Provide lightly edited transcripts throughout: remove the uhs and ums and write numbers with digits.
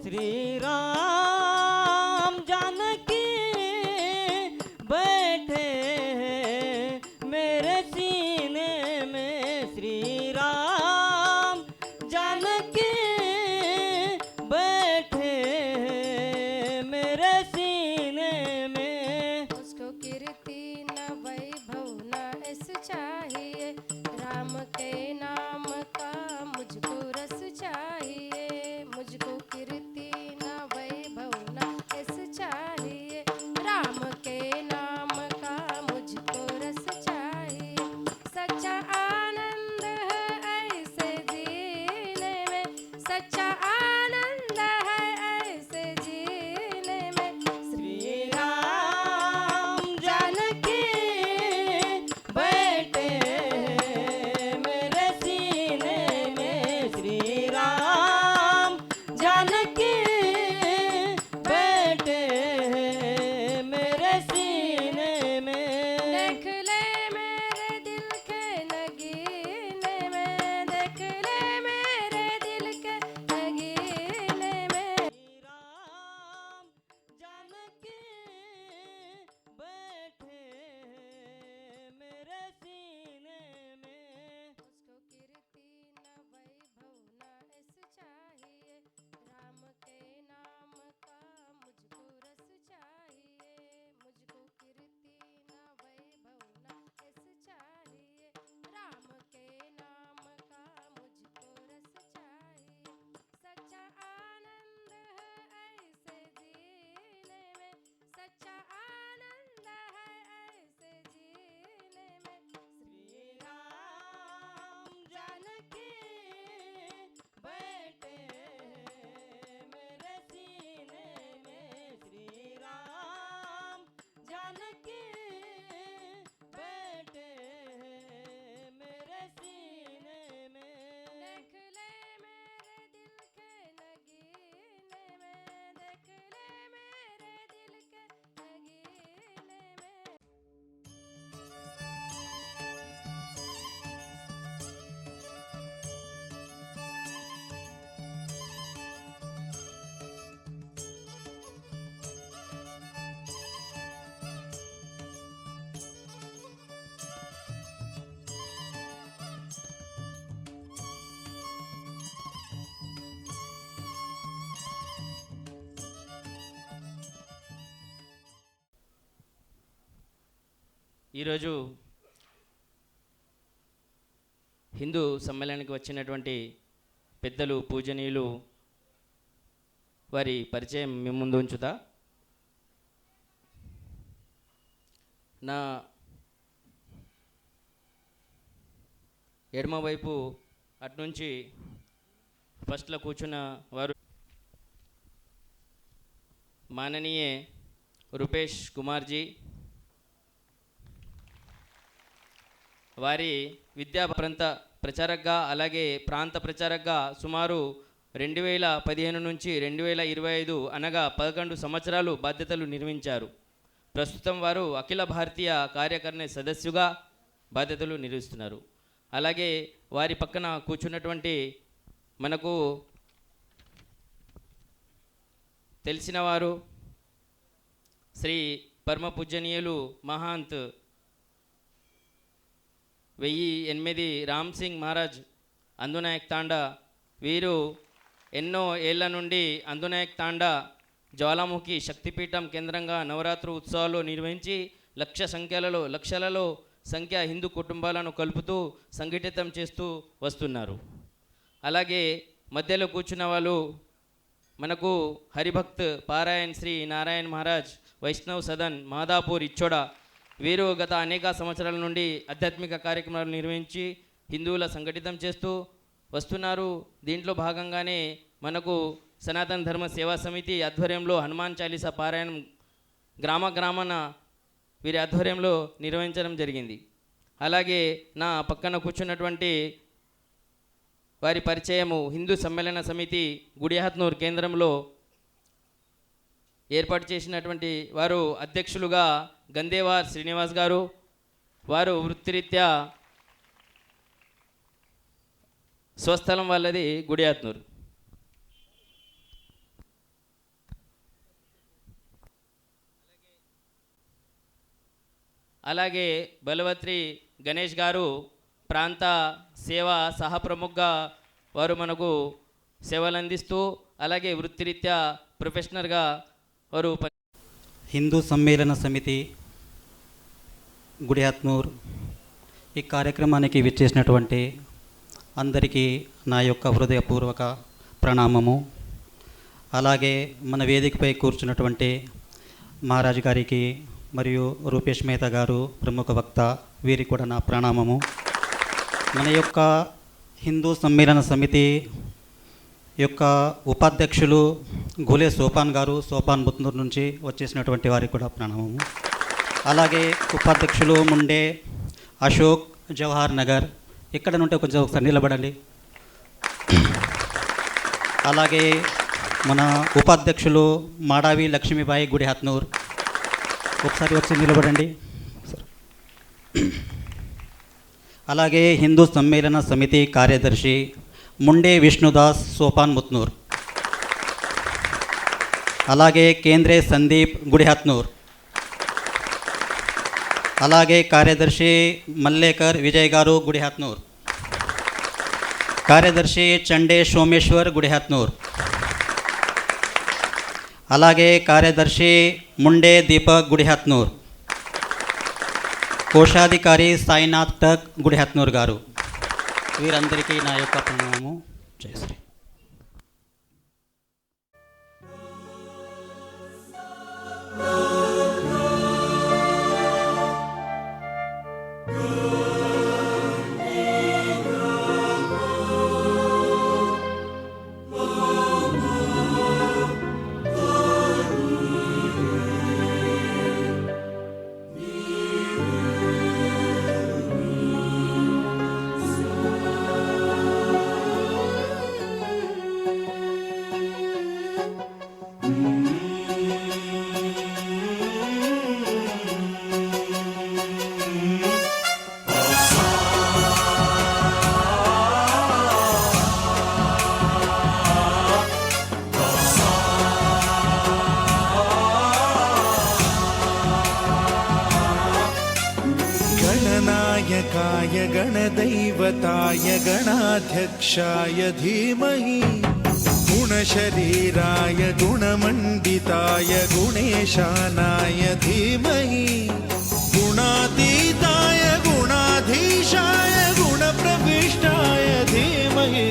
श्री राम जानकी बैठे हैं मेरे सीने में। श्री राम जानकी बैठे हैं मेरे सीने में। उसको कीर्ति न वैभव न ऐस चाहिए, राम के नाम का मुझको रस चाहिए। मुझको कीर्ति न वैभव न ऐस चाहिए, राम के नाम का मुझको रस चाहिए। सच्चा आनंद है ऐसे जीने में, सच्चा आनंद है ऐसे जीने में। श्री राम जानकी बैठे हैं मेरे सीने में। श्री राम जानकी बैठे हैं मेरे सीने में। देख ले मेरे दिल के नगीने में, देख ले मेरे दिल के नगीने में। श्री राम जानकी बैठे हैं मेरे सीने में। उसको कीर्ति न वैभव न ऐस चाहिए, राम के नाम का मुझको रस चाहिए। मुझको कीर्ति न वैभव न ऐस चाहिए, राम के नाम का मुझको रस चाहिए। सच्चा आनंद है ऐसे जीने में, सच्चा आनंद है ऐसे जीने में। श्री राम जानकी बैठे हैं मेरे सीने में। श्री राम जानकी बैठे हैं मेरे सीने में। देख ले मेरे दिल के नगीने में, देख ले मेरे दिल के नगीने में। ఈరోజు హిందూ సమ్మేళనానికి వచ్చినటువంటి పెద్దలు పూజనీయులు వారి పరిచయం మీ ముందు ఉంచుతా. నా ఎడమ వైపు అటునుంచి ఫస్ట్లో కూర్చున్న వారు మాననీయ రూపేష్ కుమార్జీ. వారి విద్యా ప్రచారకగా అలాగే ప్రాంత ప్రచారకగా సుమారు 2015 నుంచి 2025 అనగా 11 సంవత్సరాలు బాధ్యతలు నిర్వహించారు. ప్రస్తుతం వారు అఖిల భారతీయ కార్యకారిణి సదస్సుగా బాధ్యతలు నిర్వహిస్తున్నారు. అలాగే వారి పక్కన కూర్చున్నటువంటి మనకు తెలిసిన వారు శ్రీ పరమ పూజనీయులు మహాంత్ 1008 రామ్ సింగ్ మహారాజ్ అందునాయక్ తాండా. వీరు ఎన్నో ఏళ్ల నుండి అందునాయక్ తాండా జ్వాలాముఖి శక్తిపీఠం కేంద్రంగా నవరాత్రి ఉత్సవాలు నిర్వహించి లక్షలలో సంఖ్య హిందూ కుటుంబాలను కలుపుతూ సంఘటితం చేస్తూ వస్తున్నారు. అలాగే మధ్యలో కూర్చున్న వాళ్ళు మనకు హరిభక్త్ పారాయణ్ శ్రీ నారాయణ్ మహారాజ్ వైష్ణవ్ సదన్ మాదాపూర్ ఇచ్చోడా. వీరు గత అనేక సంవత్సరాల నుండి ఆధ్యాత్మిక కార్యక్రమాలు నిర్వహించి హిందువుల సంఘటితం చేస్తూ వస్తున్నారు. దీంట్లో భాగంగానే మనకు సనాతన ధర్మ సేవా సమితి ఆధ్వర్యంలో హనుమాన్ చాలీసా పారాయణం గ్రామాన వీరి ఆధ్వర్యంలో నిర్వహించడం జరిగింది. అలాగే నా పక్కన కూర్చున్నటువంటి వారి పరిచయము హిందూ సమ్మేళన సమితి గుడియాత్నూర్ కేంద్రంలో ఏర్పాటు చేసినటువంటి వారు అధ్యక్షులుగా గందేవార్ శ్రీనివాస్ గారు. వారు వృత్తిరీత్యా స్వస్థలం వాళ్ళది గుడియాత్నూర్. అలాగే బలవత్రి గణేష్ గారు ప్రాంత సేవా సహప్రముఖగా వారు మనకు సేవలు అందిస్తూ అలాగే వృత్తిరీత్యా ప్రొఫెషనల్గా వారు హిందూ సమ్మేళన సమితి గుడియాత్మూర్ ఈ కార్యక్రమానికి విచ్చేసినటువంటి అందరికీ నా యొక్క హృదయపూర్వక ప్రణామము. అలాగే మన వేదికపై కూర్చున్నటువంటి మహారాజు గారికి మరియు రూపేష్ మెహతా గారు ప్రముఖ వక్త, వీరికి కూడా నా ప్రణామము. మన యొక్క హిందూ సమ్మేళన సమితి యొక్క ఉపాధ్యక్షులు గోలే సోపాన్ గారు సోపాన్ బుత్నూర్ నుంచి వచ్చేసినటువంటి వారికి కూడా ప్రణామము. అలాగే ఉపాధ్యక్షులు ముండే అశోక్ జవహర్ నగర్, ఇక్కడ నుండి కొంచెం ఒకసారి నిలబడండి. అలాగే మన ఉపాధ్యక్షులు మాడావి లక్ష్మీబాయి గుడిహత్నూర్, ఒకసారి వచ్చి నిలబడండి. అలాగే హిందూ సమ్మేళన సమితి కార్యదర్శి ముండే విష్ణుదాస్ సోపాన్ ముత్నూర్. అలాగే కేంద్రే సందీప్ గుడిహత్నూర్. అలాగే కార్యదర్శి మల్లేకర్ విజయ్ గారు గుడిహత్నూర్. కార్యదర్శి చండే సోమేశ్వర్ గుడిహత్నూర్. అలాగే కార్యదర్శి ముండే దీపక్ గుడిహత్నూర్. కోశాధికారి సాయినాథ్ టక్ గుడిహత్నూర్ గారు, వీరందరికీ నా యొక్క ప్రణామము. జై శ్రీ. गणनायकाय गणदैवताय गणाध्यक्षाय धीमहि गुणशरीराय गुणमण्डिताय गुणेशानाय धीमहि गुणातीताय गुणाधीशाय गुणप्रविष्टाय धीमहि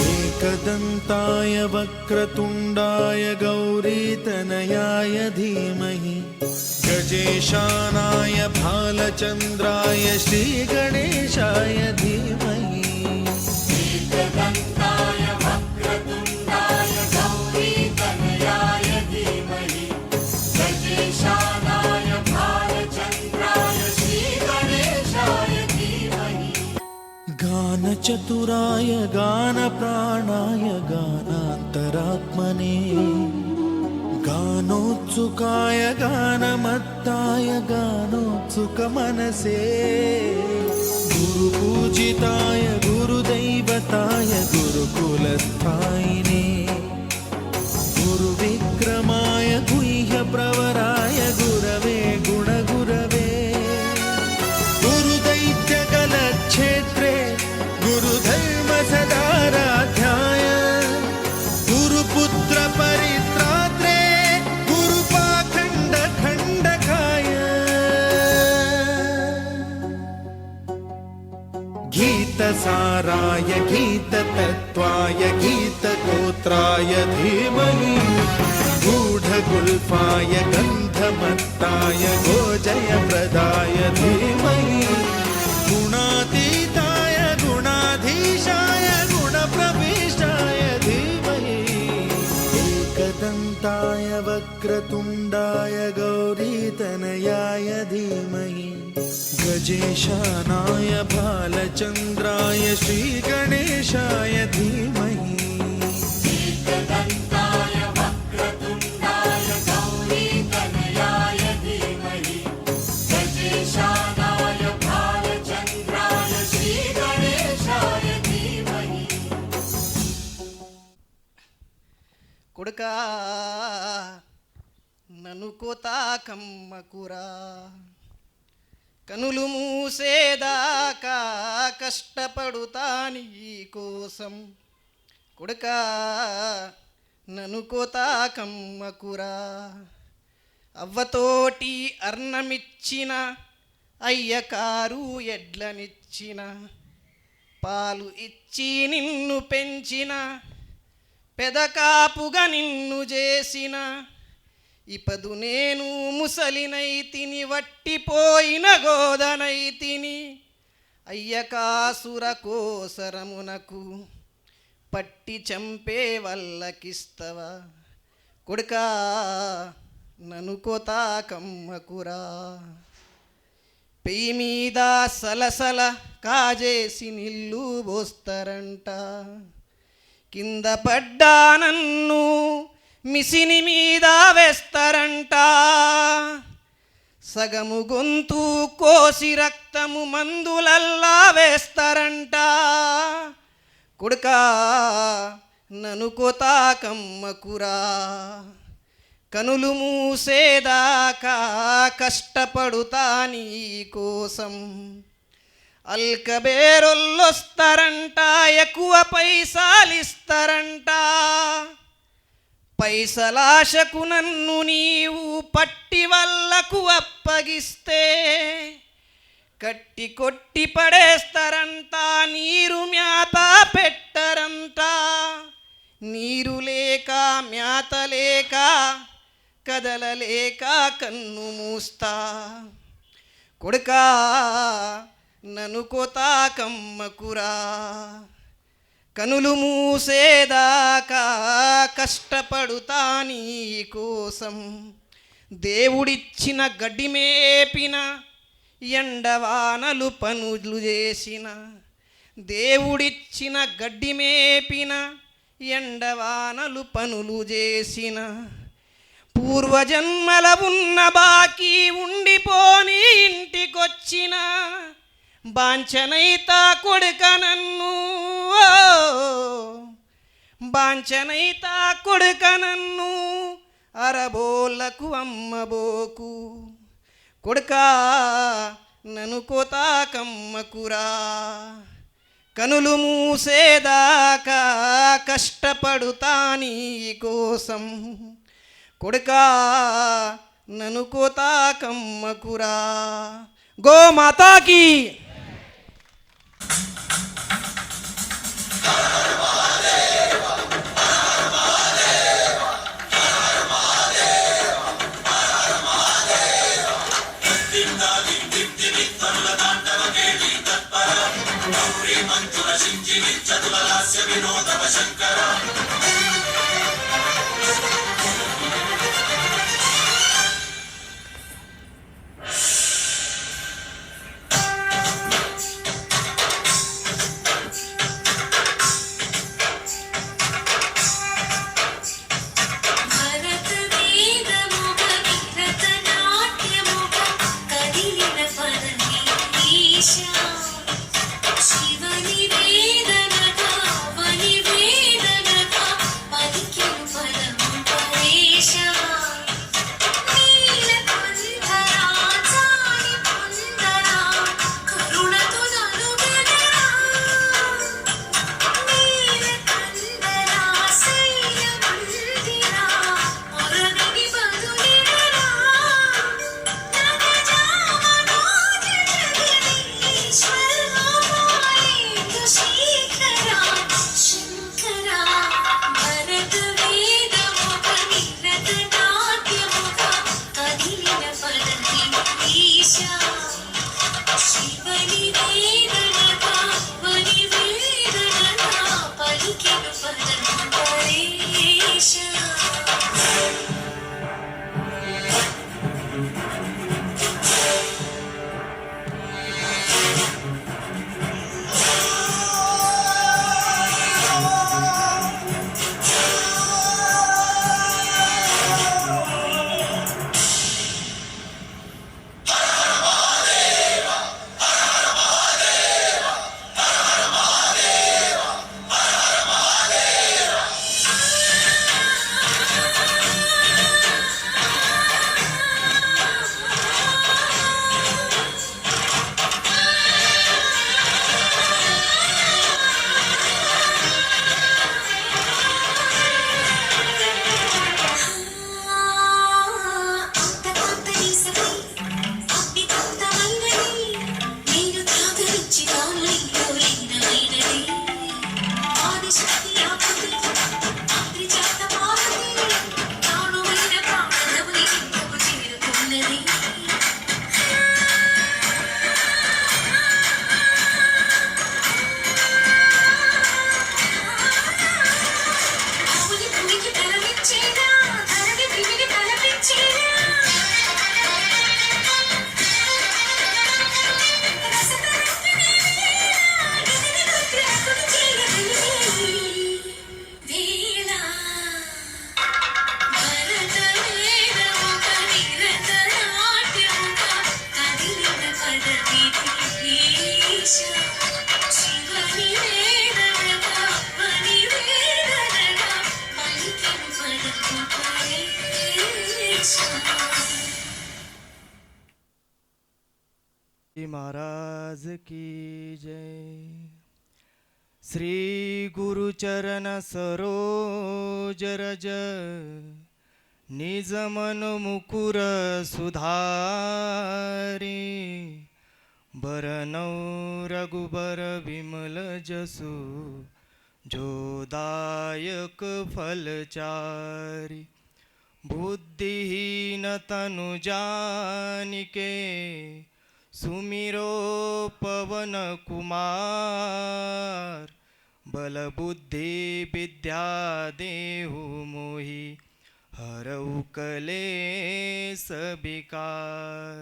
एकदन्ताय वक्रतुण्डाय गौरीतनयाय धीमहि गजेशानाय भालचन्द्राय श्रीगणेशाय धीमहि एकदन्ताय वक्रतुण्डाय गौरीतनयाय धीमहि गजेशानाय भालचन्द्राय श्रीगणेशाय धीमहि गानचतुराय गानप्राणाय गानान्तरात्मने गानोत्सुकाय गानमत्ताय गानोत्सुकमनसे गुरुपूजिताय गुरुदैवताय गुरुकुलस्थायिने गुरुविक्रमाय गुह्यप्रवराय गुरवे गुणगुरवे गुरुदैत्यकलक्षेत्रे गुरुधर्मसदाराध्याय गुरुपुत्रपरित्रात्रे गीतसाराय गीततत्त्वाय गीतगोत्राय धीमहि गूढगुल्फाय गन्धमत्ताय गोजयप्रदाय धीमहि गुणातीताय गुणाधीशाय गुणप्रविष्टाय धीमहि एकदन्ताय वक्रतुण्डाय गौरीतनयाय धीमहि गजेशानाय भालचन्द्राय श्रीगणेशाय धीमहि एकदन्ताय वक्रतुण्डाय गौरीतनयाय धीमहि गजेशानाय भालचन्द्राय श्रीगणेशाय धीमहि కొడుకా నన్ను కోతా కమ్మకురా కనులు మూసేదాకా కష్టపడుతా నీ కోసం కొడుకా నన్ను కోతాకమ్మకురా. అవ్వతోటి అర్ణమిచ్చిన అయ్యకారు ఎడ్లనిచ్చిన పాలు ఇచ్చి నిన్ను పెంచిన పెదకాపుగా నిన్ను చేసిన ఇపదు నేను ముసలినైతిని వట్టిపోయిన గోదనైతిని అయ్యకాసుర కోసరమునకు పట్టి చంపే వల్లకిస్తవా కొడుకా నన్ను కోతాకమ్మకురా. పెయి మీద సలసల కాజేసి నిల్లు పోస్తారంట కింద పడ్డా నన్ను మిసిని మీద వేస్తారంట సగము గొంతు కోసి రక్తము మందులల్లా వేస్తారంట కొడుకా నన్ను కోతాకమ్మకురా. కనులు మూసేదాకా కష్టపడుతా నీ కోసం అల్కబేరొల్లొస్తారంట ఎక్కువ పైసలిస్తారంట పైసలాశకు నన్ను నీవు పట్టి వల్లకు అప్పగిస్తే కట్టి కొట్టి పడేస్తారంట నీరు మ్యాత పెట్టరంట నీరు లేక మ్యాత లేక కదలలేక కన్ను మూస్తా కొడుకా నన్ను కోతాకమ్మకురా. కనులు మూసేదాకా కష్టపడుతా నీ కోసం దేవుడిచ్చిన గడ్డి మేపిన ఎండవానలు పనులు చేసిన దేవుడిచ్చిన గడ్డి మేపిన ఎండవానలు పనులు చేసిన పూర్వజన్మల ఉన్న బాకీ ఉండిపోని ఇంటికొచ్చిన బాంచనైతా కొడుక నన్ను బాంచనైతా కొడుక నన్ను అరబోళ్ళకు అమ్మబోకు కొడుకా నన్ను కోతాకమ్మకురా. కనులు మూసేదాకా కష్టపడుతా నీ కోసం కొడుకా నన్ను కోతాకమ్మకురా. గోమాతాకి శివని వేదనగా వని వేదనగా महाराज की जय। श्री गुरुचरण सरोज रज निज मन मुकुर सुधारी बरनौ रघुबर विमल जसु जो दायक फलचारी। बुद्धिहीन तनु जानिके सुमिरो पवन कुमार बल बुद्धि विद्या देहु मोहि हरऊ कलेस विकार।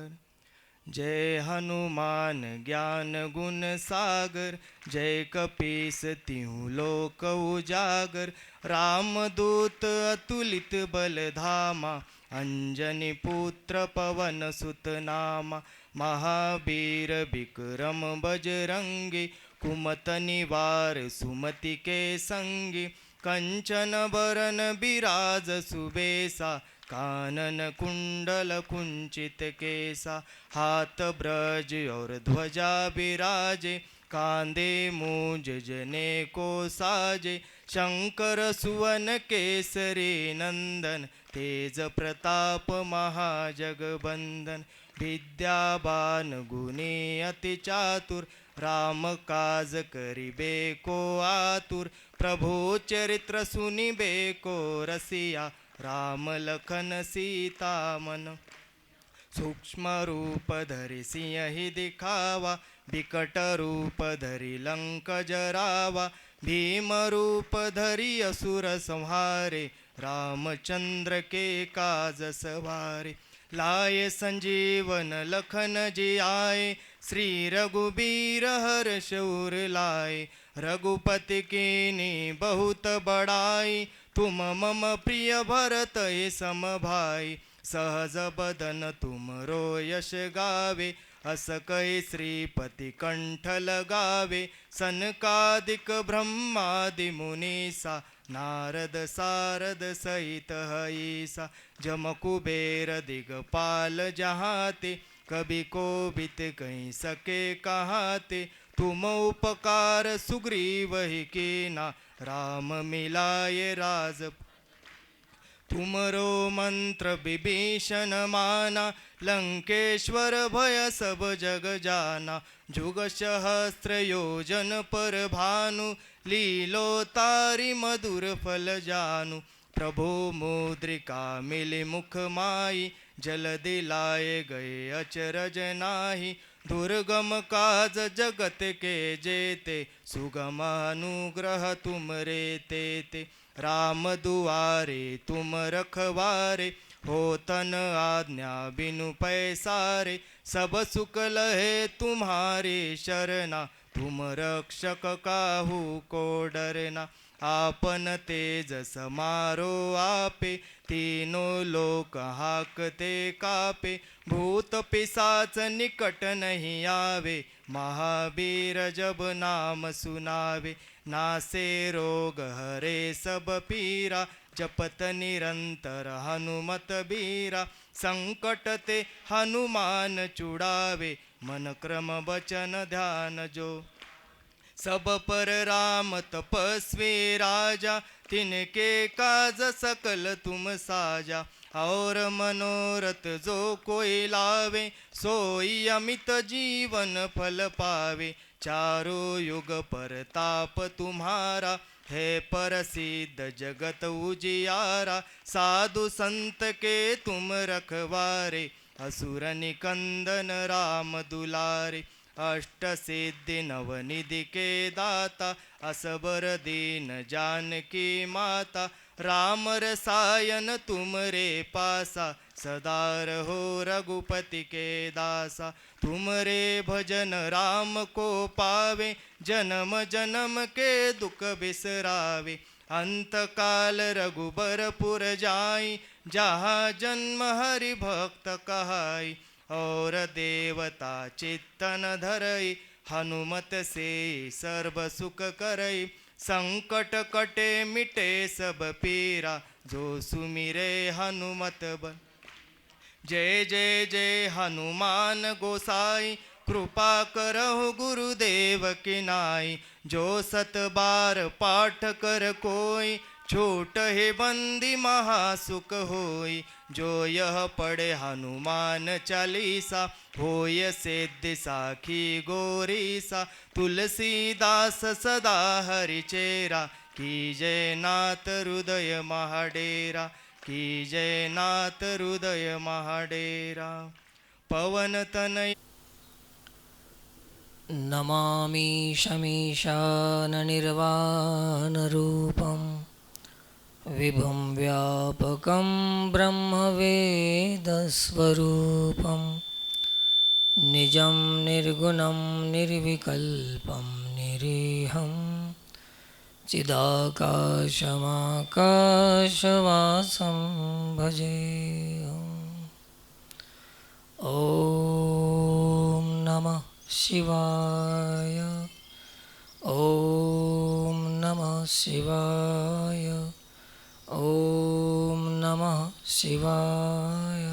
जय हनुमान ज्ञान गुण सागर जय कपीस तिहु लोक उजागर। रामदूत अतुलित बल धामा अंजनी पुत्र पवन सुत नामा। महावीर विक्रम बजरंगी कुमत निवार सुमति के संगी। कंचन बरन बिराज सुबेसा कानन कुंडल कुंचित केसा। हाथ ब्रज और ध्वजा विराजे कांधे मूंज जने को साजे। शंकर सुवन केसरी नंदन तेज प्रताप महाजगबंदन। विद्यावान गुणी अति चातुर राम काज करिबे को आतुर। प्रभु चरित्र सुनिबे को रसिया राम लखन सीता मन। सूक्ष्म रूप धरि सिंह दिखावा विकट रूप धरि लंक जरावा। भीम रूप धरि असुर संहारे रामचंद्र के काज सवारे। लाए संजीवन लखन जी आए श्री रघुबीर हर्ष उर लाए। रघुपति कीनी बहुत बड़ाई तुम मम प्रिय भरत हे सम भाई। सहज बदन तुमरो यश गावे अस कहि श्रीपति कंठ लगावे। सनकादिक ब्रह्मादि मुनीसा नारद सारद सहित हईसा। जम कुबेर दिगपाल जहाते कभी कोबित कहीं सके कहाते। तुम उपकार सुग्रीव ही कीना राम मिलाए राज। तुमरो मंत्र विभीषण माना लंकेश्वर भय सब जग जाना। जुग सहस्त्र योजन पर भानु लीलो तारी मधुर फल जानु। प्रभु मुद्रिका मिली मुख माई जल दिलाए गए अचरज नाही। दुर्गम काज जगत के जेते सुगम अनुग्रह तुम रे तेते। राम दुआरे तुम रखवारे हो तन आज्ञा बिनु पैसारे। सब सुख लहे तुम्हारे शरणा तुम रक्षक काहू को डरना। आपन तेज समारो आपे तीनों लोक हाकते कापे। भूत पिशाच निकट नहीं आवे महावीर जब नाम सुनावे। नासे रोग हरे सब पीरा जपत निरंतर हनुमत बीरा। संकट ते हनुमान छुड़ावे मन क्रम वचन ध्यान जो। सब पर राम तपस्वी राजा तिनके काज सकल तुम साजा। और मनोरथ जो कोई लावे सोई अमित जीवन फल पावे। चारों युग परताप तुम्हारा है प्रसिद्ध जगत उजियारा। साधु संत के तुम रखवारे असुर निकंदन राम दुलारे। अष्ट सिद्धि नवनिधि के दाता असबर दीन जानकी माता। राम रसायन तुम रे पासा सदा रहो रघुपति के दासा। तुम रे भजन राम को पावे जन्म जन्म के दुख बिसरावे। अंत काल रघुबरपुर जाई जहाँ जन्म हरि भक्त कहाई। और देवता चित्तन धरई हनुमत से सर्व सुख करई। संकट कटे मिटे सब पीरा जो सुमिरे हनुमत बल। जय जय जय हनुमान गोसाई कृपा करहु गुरुदेव की नाई। जो सत बार पाठ कर कोई, छोट हे बंदी महासुख होई। जो यह पढ़े हनुमान चालीसा, होय सिद्धि साखी गौरीसा। तुलसीदास सदा हरि चेरा, की जय नाथ हृदय महाडेरा। की जय नाथ हृदय महाडेरा। पवन तनय नमामि शमीशाननिर्वाणरूपं विभुं व्यापकं ब्रह्मवेदस्वरूपं निजं निर्गुणं निर्विकल्पं निरीहं चिदाकाशमाकाशवासं भजेऽहम्। ॐ नमः शिवाय। ॐ नमः शिवाय। ॐ नमः शिवाय।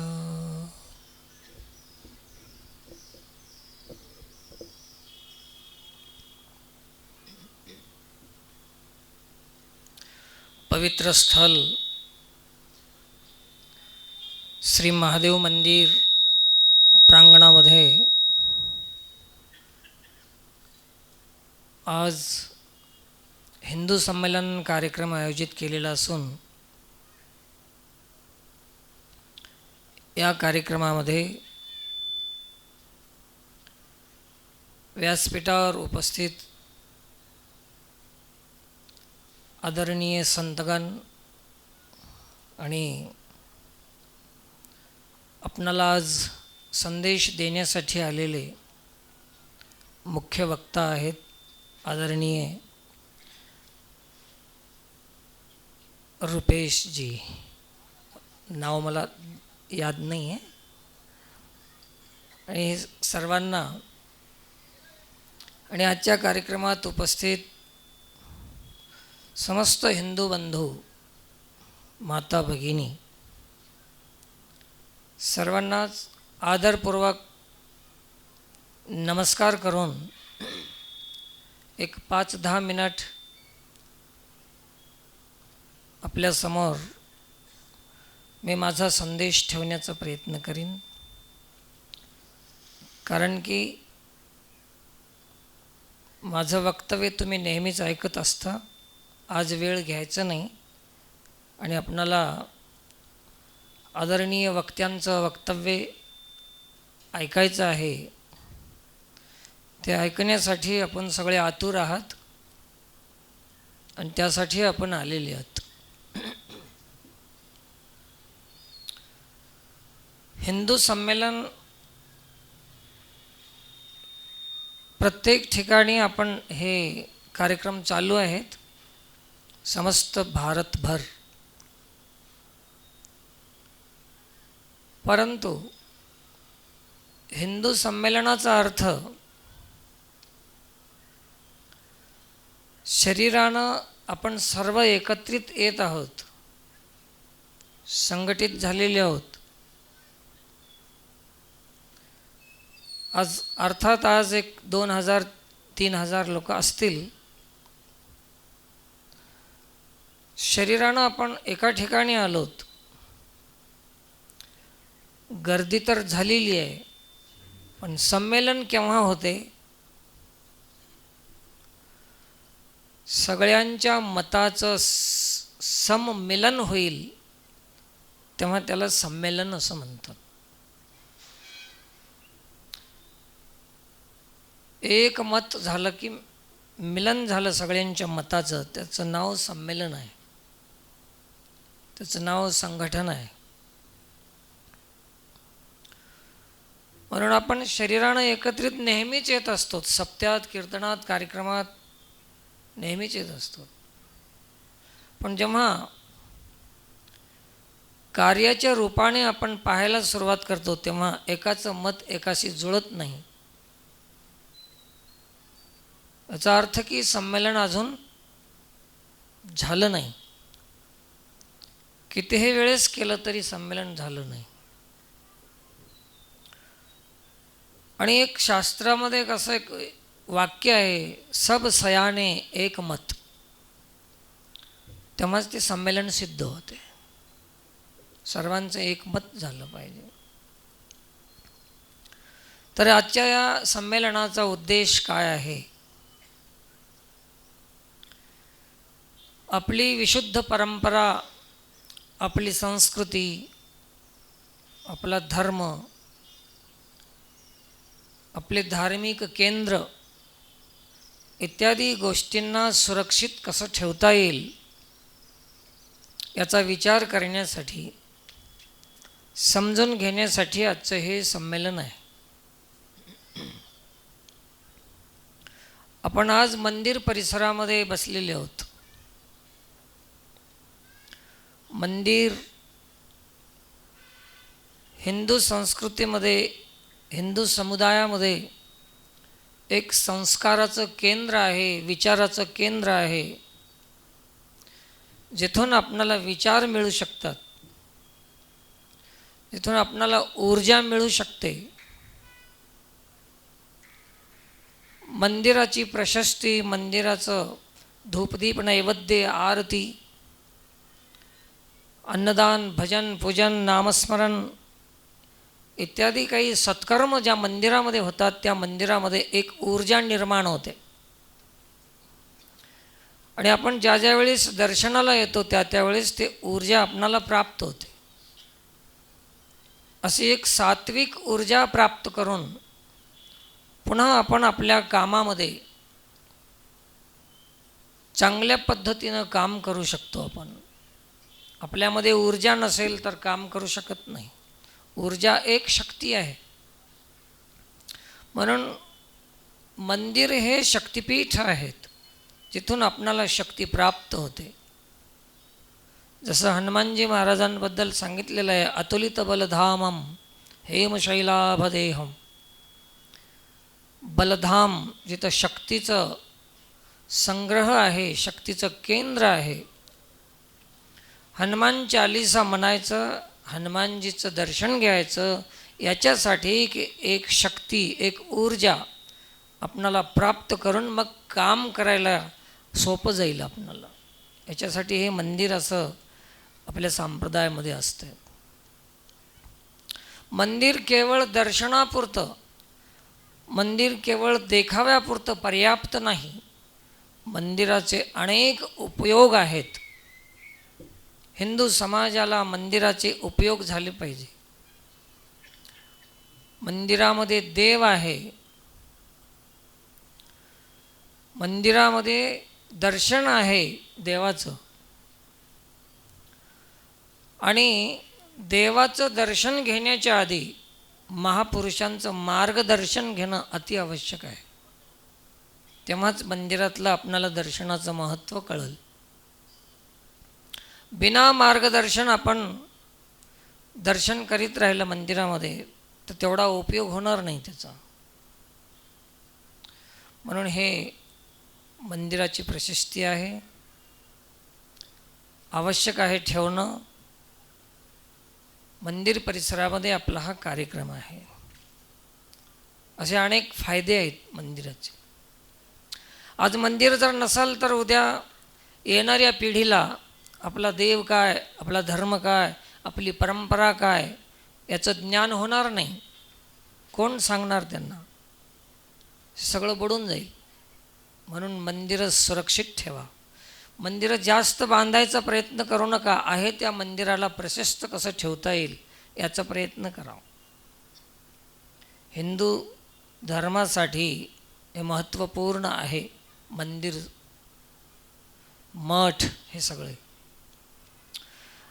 पवित्र स्थल श्री महादेव मंदिर प्रांगणामध्ये आज हिंदू संमेलन कार्यक्रम आयोजित केलेला असून या कार्यक्रमामध्ये व्यासपीठावर उपस्थित आदरणीय संतगण आणि आपणाला आज संदेश देण्यासाठी आलेले मुख्य वक्ता आहेत आदरणीय रुपेश जी। नाव मला याद नाही आहे आणि सर्वांना आणि आजच्या कार्यक्रमात उपस्थित समस्त हिंदू बंधू माता भगिनी सर्वांनाच आदरपूर्वक नमस्कार करून एक 5-10 मिनिट आपल्यासमोर मी माझा संदेश ठेवण्याचा प्रयत्न करीन, कारण की माझं वक्तव्य तुम्ही नेहमीच ऐकत असता। आज वेळ घ्यायचा नाही आणि आपणाला आदरणीय वक्त्यांचं वक्तव्य ऐकायचं आहे। ते ऐकण्यासाठी आपण सगळे आतुर आहात आणि त्यासाठी आपण आलेले आहात। हिंदू संमेलन प्रत्येक ठिकाणी आपण हे कार्यक्रम चालू आहेत समस्त भारतभर, परंतु हिंदू संमेलनाचा अर्थ शरीरानं आपण सर्व एकत्रित येत आहोत, संघटित झालेले आहोत। आज अर्थात आज एक 2000-3000 लोक असतील। शरीरानं आपण एका ठिकाणी आलोत, गर्दी तर झालेली आहे, पण संमेलन केव्हा होते? सगळ्यांच्या मताचं सममिलन होईल तेव्हा त्याला संमेलन असं म्हणतात। एक मत झालं की मिलन झालं सगळ्यांच्या मताचं, त्याचं नाव संमेलन आहे, त्याचं नाव संघटन आहे। म्हणून आपण शरीरानं एकत्रित नेहमीच येत असतो, सप्त्यात, कीर्तनात, कार्यक्रमात नेहमीच येत असतो। पण जेव्हा कार्याच्या रूपाने आपण पाहायला सुरुवात करतो तेव्हा एकाचं मत एकाशी जुळत नाही। याचा अर्थ की संमेलन अजून झालं नाही, कितीही वेळेस केलं तरी संमेलन झालं नाही। आणि एक शास्त्रामध्ये एक असं एक वाक्य आहे, सब सयाने एक मत, तेव्हाच ते संमेलन सिद्ध होते. सर्वांचं एकमत झालं पाहिजे. तर आजच्या या संमेलनाचा उद्देश काय आहे? आपली विशुद्ध परंपरा, आपली संस्कृती, आपला धर्म, आपले धार्मिक केंद्र इत्यादी गोष्टींना सुरक्षित कसं ठेवता येईल याचा विचार करण्यासाठी, समजून घेण्यासाठी आजचं हे संमेलन आहे. आपण आज मंदिर परिसरामध्ये बसलेले आहोत. मंदिर हिंदू संस्कृतीमध्ये, हिंदू समुदायामध्ये एक संस्काराचं केंद्र आहे, विचाराचं केंद्र आहे, जिथून आपणाला विचार मिळू शकतात, जिथून आपणाला ऊर्जा मिळू शकते. मंदिराची प्रशस्ती, मंदिराचं धूपदीप नैवेद्य, आरती, अन्नदान, भजन, पूजन, नामस्मरण इत्यादी काही सत्कर्म ज्या मंदिरामध्ये होतात, त्या मंदिरामध्ये एक ऊर्जा निर्माण होते. आणि आपण ज्या ज्या वेळेस दर्शनाला येतो त्या त्यावेळेस ते ऊर्जा आपणाला प्राप्त होते. अशी एक सात्विक ऊर्जा प्राप्त करून पुन्हा आपण आपल्या कामामध्ये चांगल्या पद्धतीनं काम करू शकतो. आपल्यामध्ये ऊर्जा नसेल तर काम करू शकत नाही. ऊर्जा एक शक्ती आहे. म्हणून मंदिर हे शक्तिपीठ आहेत, जिथून आपणाला शक्ती प्राप्त होते. जसं हनुमानजी महाराजांबद्दल सांगितलेलं आहे, अतुलित बलधामम हेमशैलाभदेहम. बलधाम जिथं शक्तीचं संग्रह आहे, शक्तीचं केंद्र आहे. हनुमान चालीसा म्हणायचं, हनुमानजीचं दर्शन घ्यायचं, याच्यासाठी की एक शक्ती, एक ऊर्जा आपणाला प्राप्त करून मग काम करायला सोपं जाईल आपणाला. याच्यासाठी हे मंदिर असं आपल्या संप्रदायामध्ये असतं. मंदिर केवळ दर्शनापुरतं, मंदिर केवळ देखाव्यापुरतं पर्याप्त नाही. मंदिराचे अनेक उपयोग आहेत. हिंदू समाजाला मंदिराचे उपयोग झाले पाहिजे. मंदिरामध्ये देव आहे, मंदिरामध्ये दर्शन आहे देवाचं, आणि देवाचं दर्शन घेण्याच्या आधी महापुरुषांचं मार्गदर्शन घेणं अति आवश्यक आहे. तेव्हाच मंदिरातलं आपणाला दर्शनाचं महत्त्व कळेल. बिना मार्गदर्शन आपण दर्शन करीत राहिलं मंदिरामध्ये तर तेवढा उपयोग होणार नाही त्याचा. म्हणून हे मंदिराची प्रशस्ती आहे, आवश्यक आहे ठेवणं. मंदिर परिसरामध्ये आपला हा कार्यक्रम आहे. असे अनेक फायदे आहेत मंदिराचे. आज मंदिर जर नसाल तर उद्या येणाऱ्या पिढीला आपला देव काय, आपला धर्म काय, आपली परंपरा काय याचं ज्ञान होणार नाही. कोण सांगणार त्यांना? सगळं बुडून जाईल. म्हणून मंदिरं सुरक्षित ठेवा. मंदिरं जास्त बांधायचा प्रयत्न करू नका. आहे त्या मंदिराला प्रशस्त कसं ठेवता येईल याचा प्रयत्न करा. हिंदू धर्मासाठी हे महत्त्वपूर्ण आहे. मंदिर, मठ हे सगळे.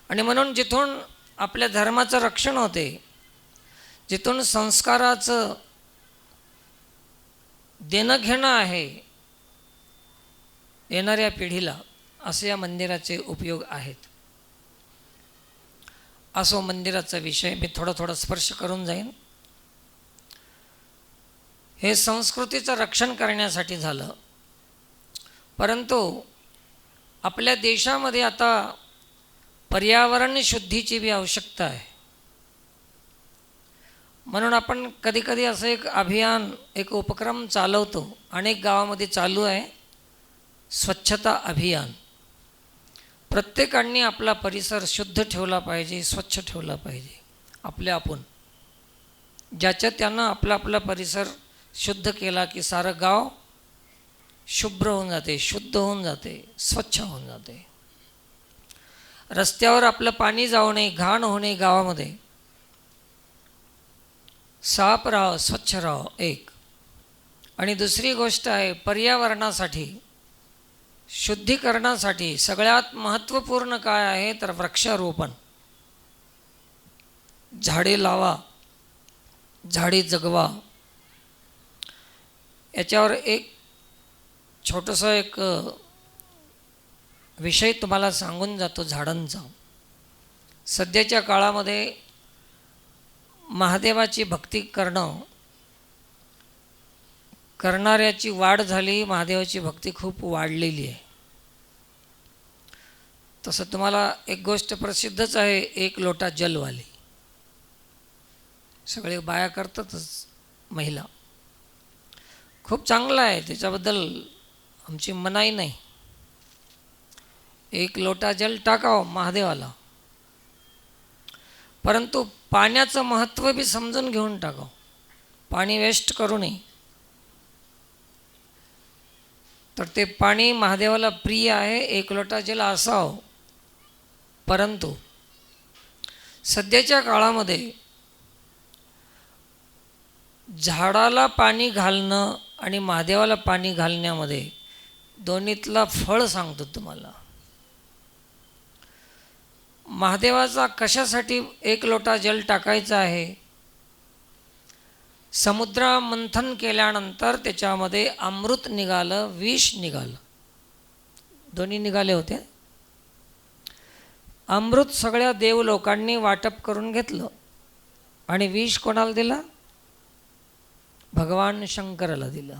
आणि म्हणून जिथून आपल्या धर्माचं रक्षण होते, जिथून संस्काराचं देणं घेणं आहे येणाऱ्या पिढीला, असे या मंदिराचे उपयोग आहेत. असो मंदिराचा विषय मी थोडा स्पर्श करून जाईन. हे संस्कृतीचं रक्षण करण्यासाठी झालं. परंतु आपल्या देशामध्ये आता पर्यावरण शुद्धीची बी आवश्यकता आहे. म्हणून आपण कधीकधी असं एक अभियान, एक उपक्रम चालवतो. अनेक गावामध्ये चालू आहे स्वच्छता अभियान. प्रत्येकाने आपला परिसर शुद्ध ठेवला पाहिजे, स्वच्छ ठेवला पाहिजे. आपल्या आपण ज्याच्या त्यानं आपला आपला परिसर शुद्ध केला की सारं गाव शुभ्र होऊन जाते, शुद्ध होऊन जाते, स्वच्छ होऊन जाते. रस्त्यावर आपलं पाणी जाऊ नये, घाण होणे गावामध्ये. साफ राहावं, स्वच्छ राहावं एक. आणि दुसरी गोष्ट आहे पर्यावरणासाठी, शुद्धीकरणासाठी सगळ्यात महत्त्वपूर्ण काय आहे तर वृक्षारोपण. झाडे लावा, झाडे जगवा. याच्यावर एक छोटंसं एक विषय तुम्हाला सांगून जातो झाडांचा. सध्याच्या काळामध्ये महादेवाची भक्ती करणाऱ्याची वाढ झाली, महादेवाची भक्ती खूप वाढलेली आहे. तसं तुम्हाला एक गोष्ट प्रसिद्धच आहे, एक लोटा जलवाली. सगळे बाया करतातच, महिला. खूप चांगलं आहे, त्याच्याबद्दल आमची मनाई नाही. एक लोटा जल टाकावं महादेवाला, परंतु पाण्याचं महत्त्व बी समजून घेऊन टाकावं. पाणी वेस्ट करू नये. तर ते पाणी महादेवाला प्रिय आहे, एक लोटा जल असावं. परंतु सध्याच्या काळामध्ये झाडाला पाणी घालणं आणि महादेवाला पाणी घालण्यामध्ये दोन्हीतला फळ सांगतो तुम्हाला. महादेवाचा कशासाठी एक लोटा जल टाकायचा आहे? समुद्र मंथन केल्यानंतर त्याच्यामध्ये अमृत निघालं, विष निघालं. दोन्ही निघाले होते. अमृत सगळ्या देव लोकांनी वाटप करून घेतलं आणि विष कोणाला दिलं? भगवान शंकराला दिलं.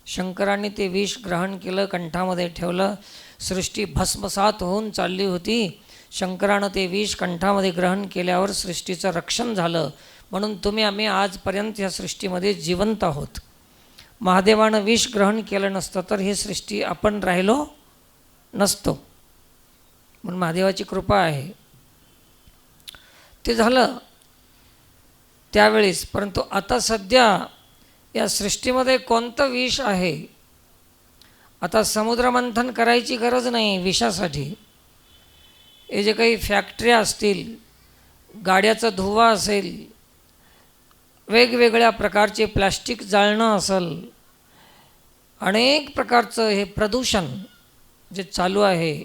शंकरांनी ते विष ग्रहण केलं, कंठामध्ये ठेवलं. सृष्टी भस्मसात होऊन चालली होती. शंकरानं ते विष कंठामध्ये ग्रहण केल्यावर सृष्टीचं रक्षण झालं. म्हणून तुम्ही आम्ही आजपर्यंत या सृष्टीमध्ये जिवंत आहोत. महादेवानं विष ग्रहण केलं नसतं तर ही सृष्टी आपण राहिलो नसतो. म्हणून महादेवाची कृपा आहे. ते झालं त्यावेळेस. परंतु आता सध्या या सृष्टीमध्ये कोणतं विष आहे? आता समुद्रमंथन करायची गरज नाही विषासाठी. हे जे काही फॅक्टऱ्या असतील, गाड्याचा धुवा असेल, वेगवेगळ्या प्रकारचे प्लास्टिक जाळणं असेल, अनेक प्रकारचं हे प्रदूषण जे चालू आहे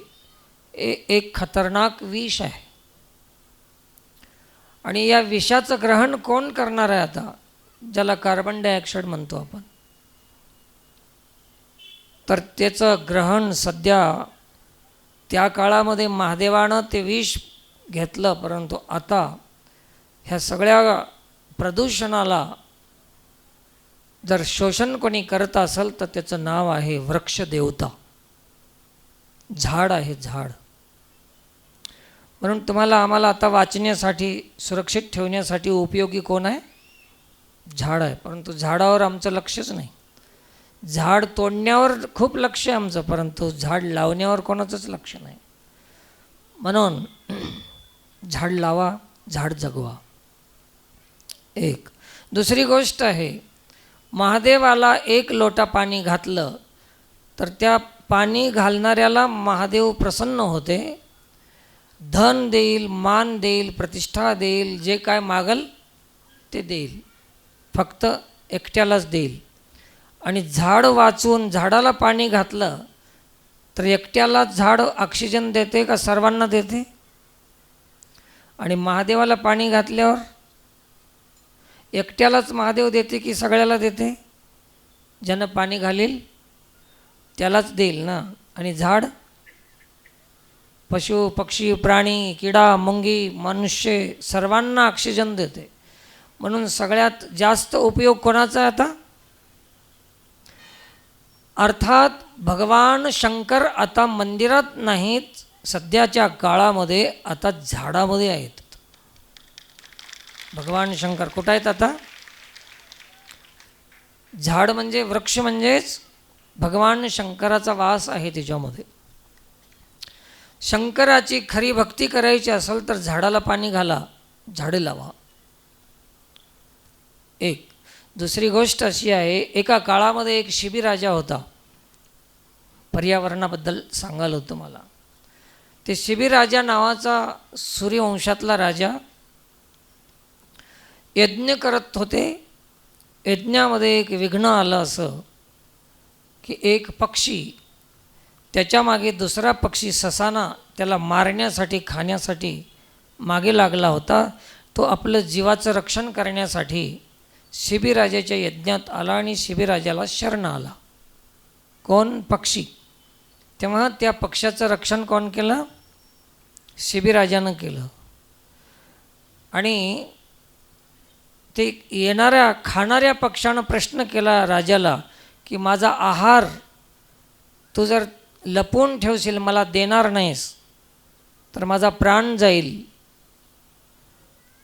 एक खतरनाक विष आहे. आणि या विषाचं ग्रहण कोण करणार आहे आता? ज्याला कार्बन डायऑक्साईड म्हणतो आपण. तर त्याचं ग्रहण सध्या त्या काळामध्ये महादेवानं ते विष घेतलं. परंतु आता ह्या सगळ्या प्रदूषणाला जर शोषण कोणी करत असेल तर त्याचं नाव आहे वृक्षदेवता. झाड आहे, झाड. म्हणून तुम्हाला आम्हाला आता वाचण्यासाठी, सुरक्षित ठेवण्यासाठी उपयोगी कोण आहे? झाड आहे. परंतु झाडावर आमचं लक्षच नाही. झाड तोडण्यावर खूप लक्ष आहे आमचं, परंतु झाड लावण्यावर कोणाचंच लक्ष नाही. म्हणून झाड लावा, झाड जगवा. एक. दुसरी गोष्ट आहे, महादेवाला एक लोटा पाणी घातलं तर त्या पाणी घालणाऱ्याला महादेव प्रसन्न होते. धन देईल, मान देईल, प्रतिष्ठा देईल, जे काय मागल ते देईल. फक्त एकट्यालाच देईल. आणि झाड वाचून झाडाला पाणी घातलं तर एकट्यालाच झाड ऑक्सिजन देते का सर्वांना देते? आणि महादेवाला पाणी घातल्यावर एकट्यालाच महादेव देते की सगळ्याला देते? ज्यानं पाणी घालील त्यालाच देईल ना. आणि झाड पशु पक्षी प्राणी किडा मुंगी मनुष्य सर्वांना ऑक्सिजन देते. म्हणून सगळ्यात जास्त उपयोग कोणाचा आहे आता? अर्थात भगवान शंकर आता मंदिरात नाहीत, सध्याच्या काळामध्ये आता झाडामध्ये आहेत. भगवान शंकर कुठं आहेत आता? झाड म्हणजे वृक्ष म्हणजेच भगवान शंकराचा वास आहे त्याच्यामध्ये. शंकराची खरी भक्ती करायची असेल तर झाडाला पाणी घाला, झाडे लावा. एक दुसरी गोष्ट अशी आहे, एका काळामध्ये एक शिबीराजा होता. पर्यावरणाबद्दल सांगायला होतं मला. ते शिबीराजा नावाचा सूर्यवंशातला राजा यज्ञ करत होते. यज्ञामध्ये एक विघ्न आलं असं की एक पक्षी, त्याच्या मागे दुसरा पक्षी ससाना त्याला मारण्यासाठी खाण्यासाठी मागे लागला होता. तो आपलं जीवाचं रक्षण करण्यासाठी शिबीराजाच्या यज्ञात आला आणि शिबीराजाला शरण आला. कोण? पक्षी. तेव्हा त्या पक्षाचं रक्षण कोण केलं? शिबीराजानं केलं. आणि ते येणाऱ्या खाणाऱ्या पक्षानं प्रश्न केला राजाला की माझा आहार तू जर लपवून ठेवशील, मला देणार नाहीस तर माझा प्राण जाईल.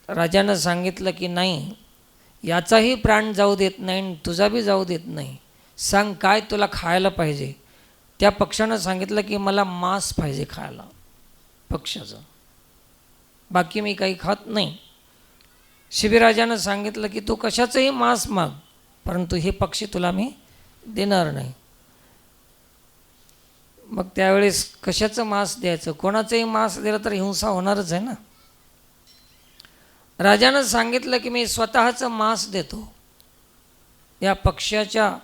राजानं सांगितलं की नाही, याचाही प्राण जाऊ देत नाही आणि तुझा बी जाऊ देत नाही. सांग काय तुला खायला पाहिजे. त्या पक्षानं सांगितलं की मला मांस पाहिजे खायला पक्षाचं, बाकी मी काही खात नाही. शिबीराजानं सांगितलं की तू कशाचंही मांस माग, परंतु हे पक्षी तुला मी देणार नाही. मग त्यावेळेस कशाचं मांस द्यायचं? कोणाचंही मांस दिलं तर हिंसा होणारच आहे ना. राजानं सांगितलं की मी स्वतःचं मांस देतो, या पक्ष्याच्या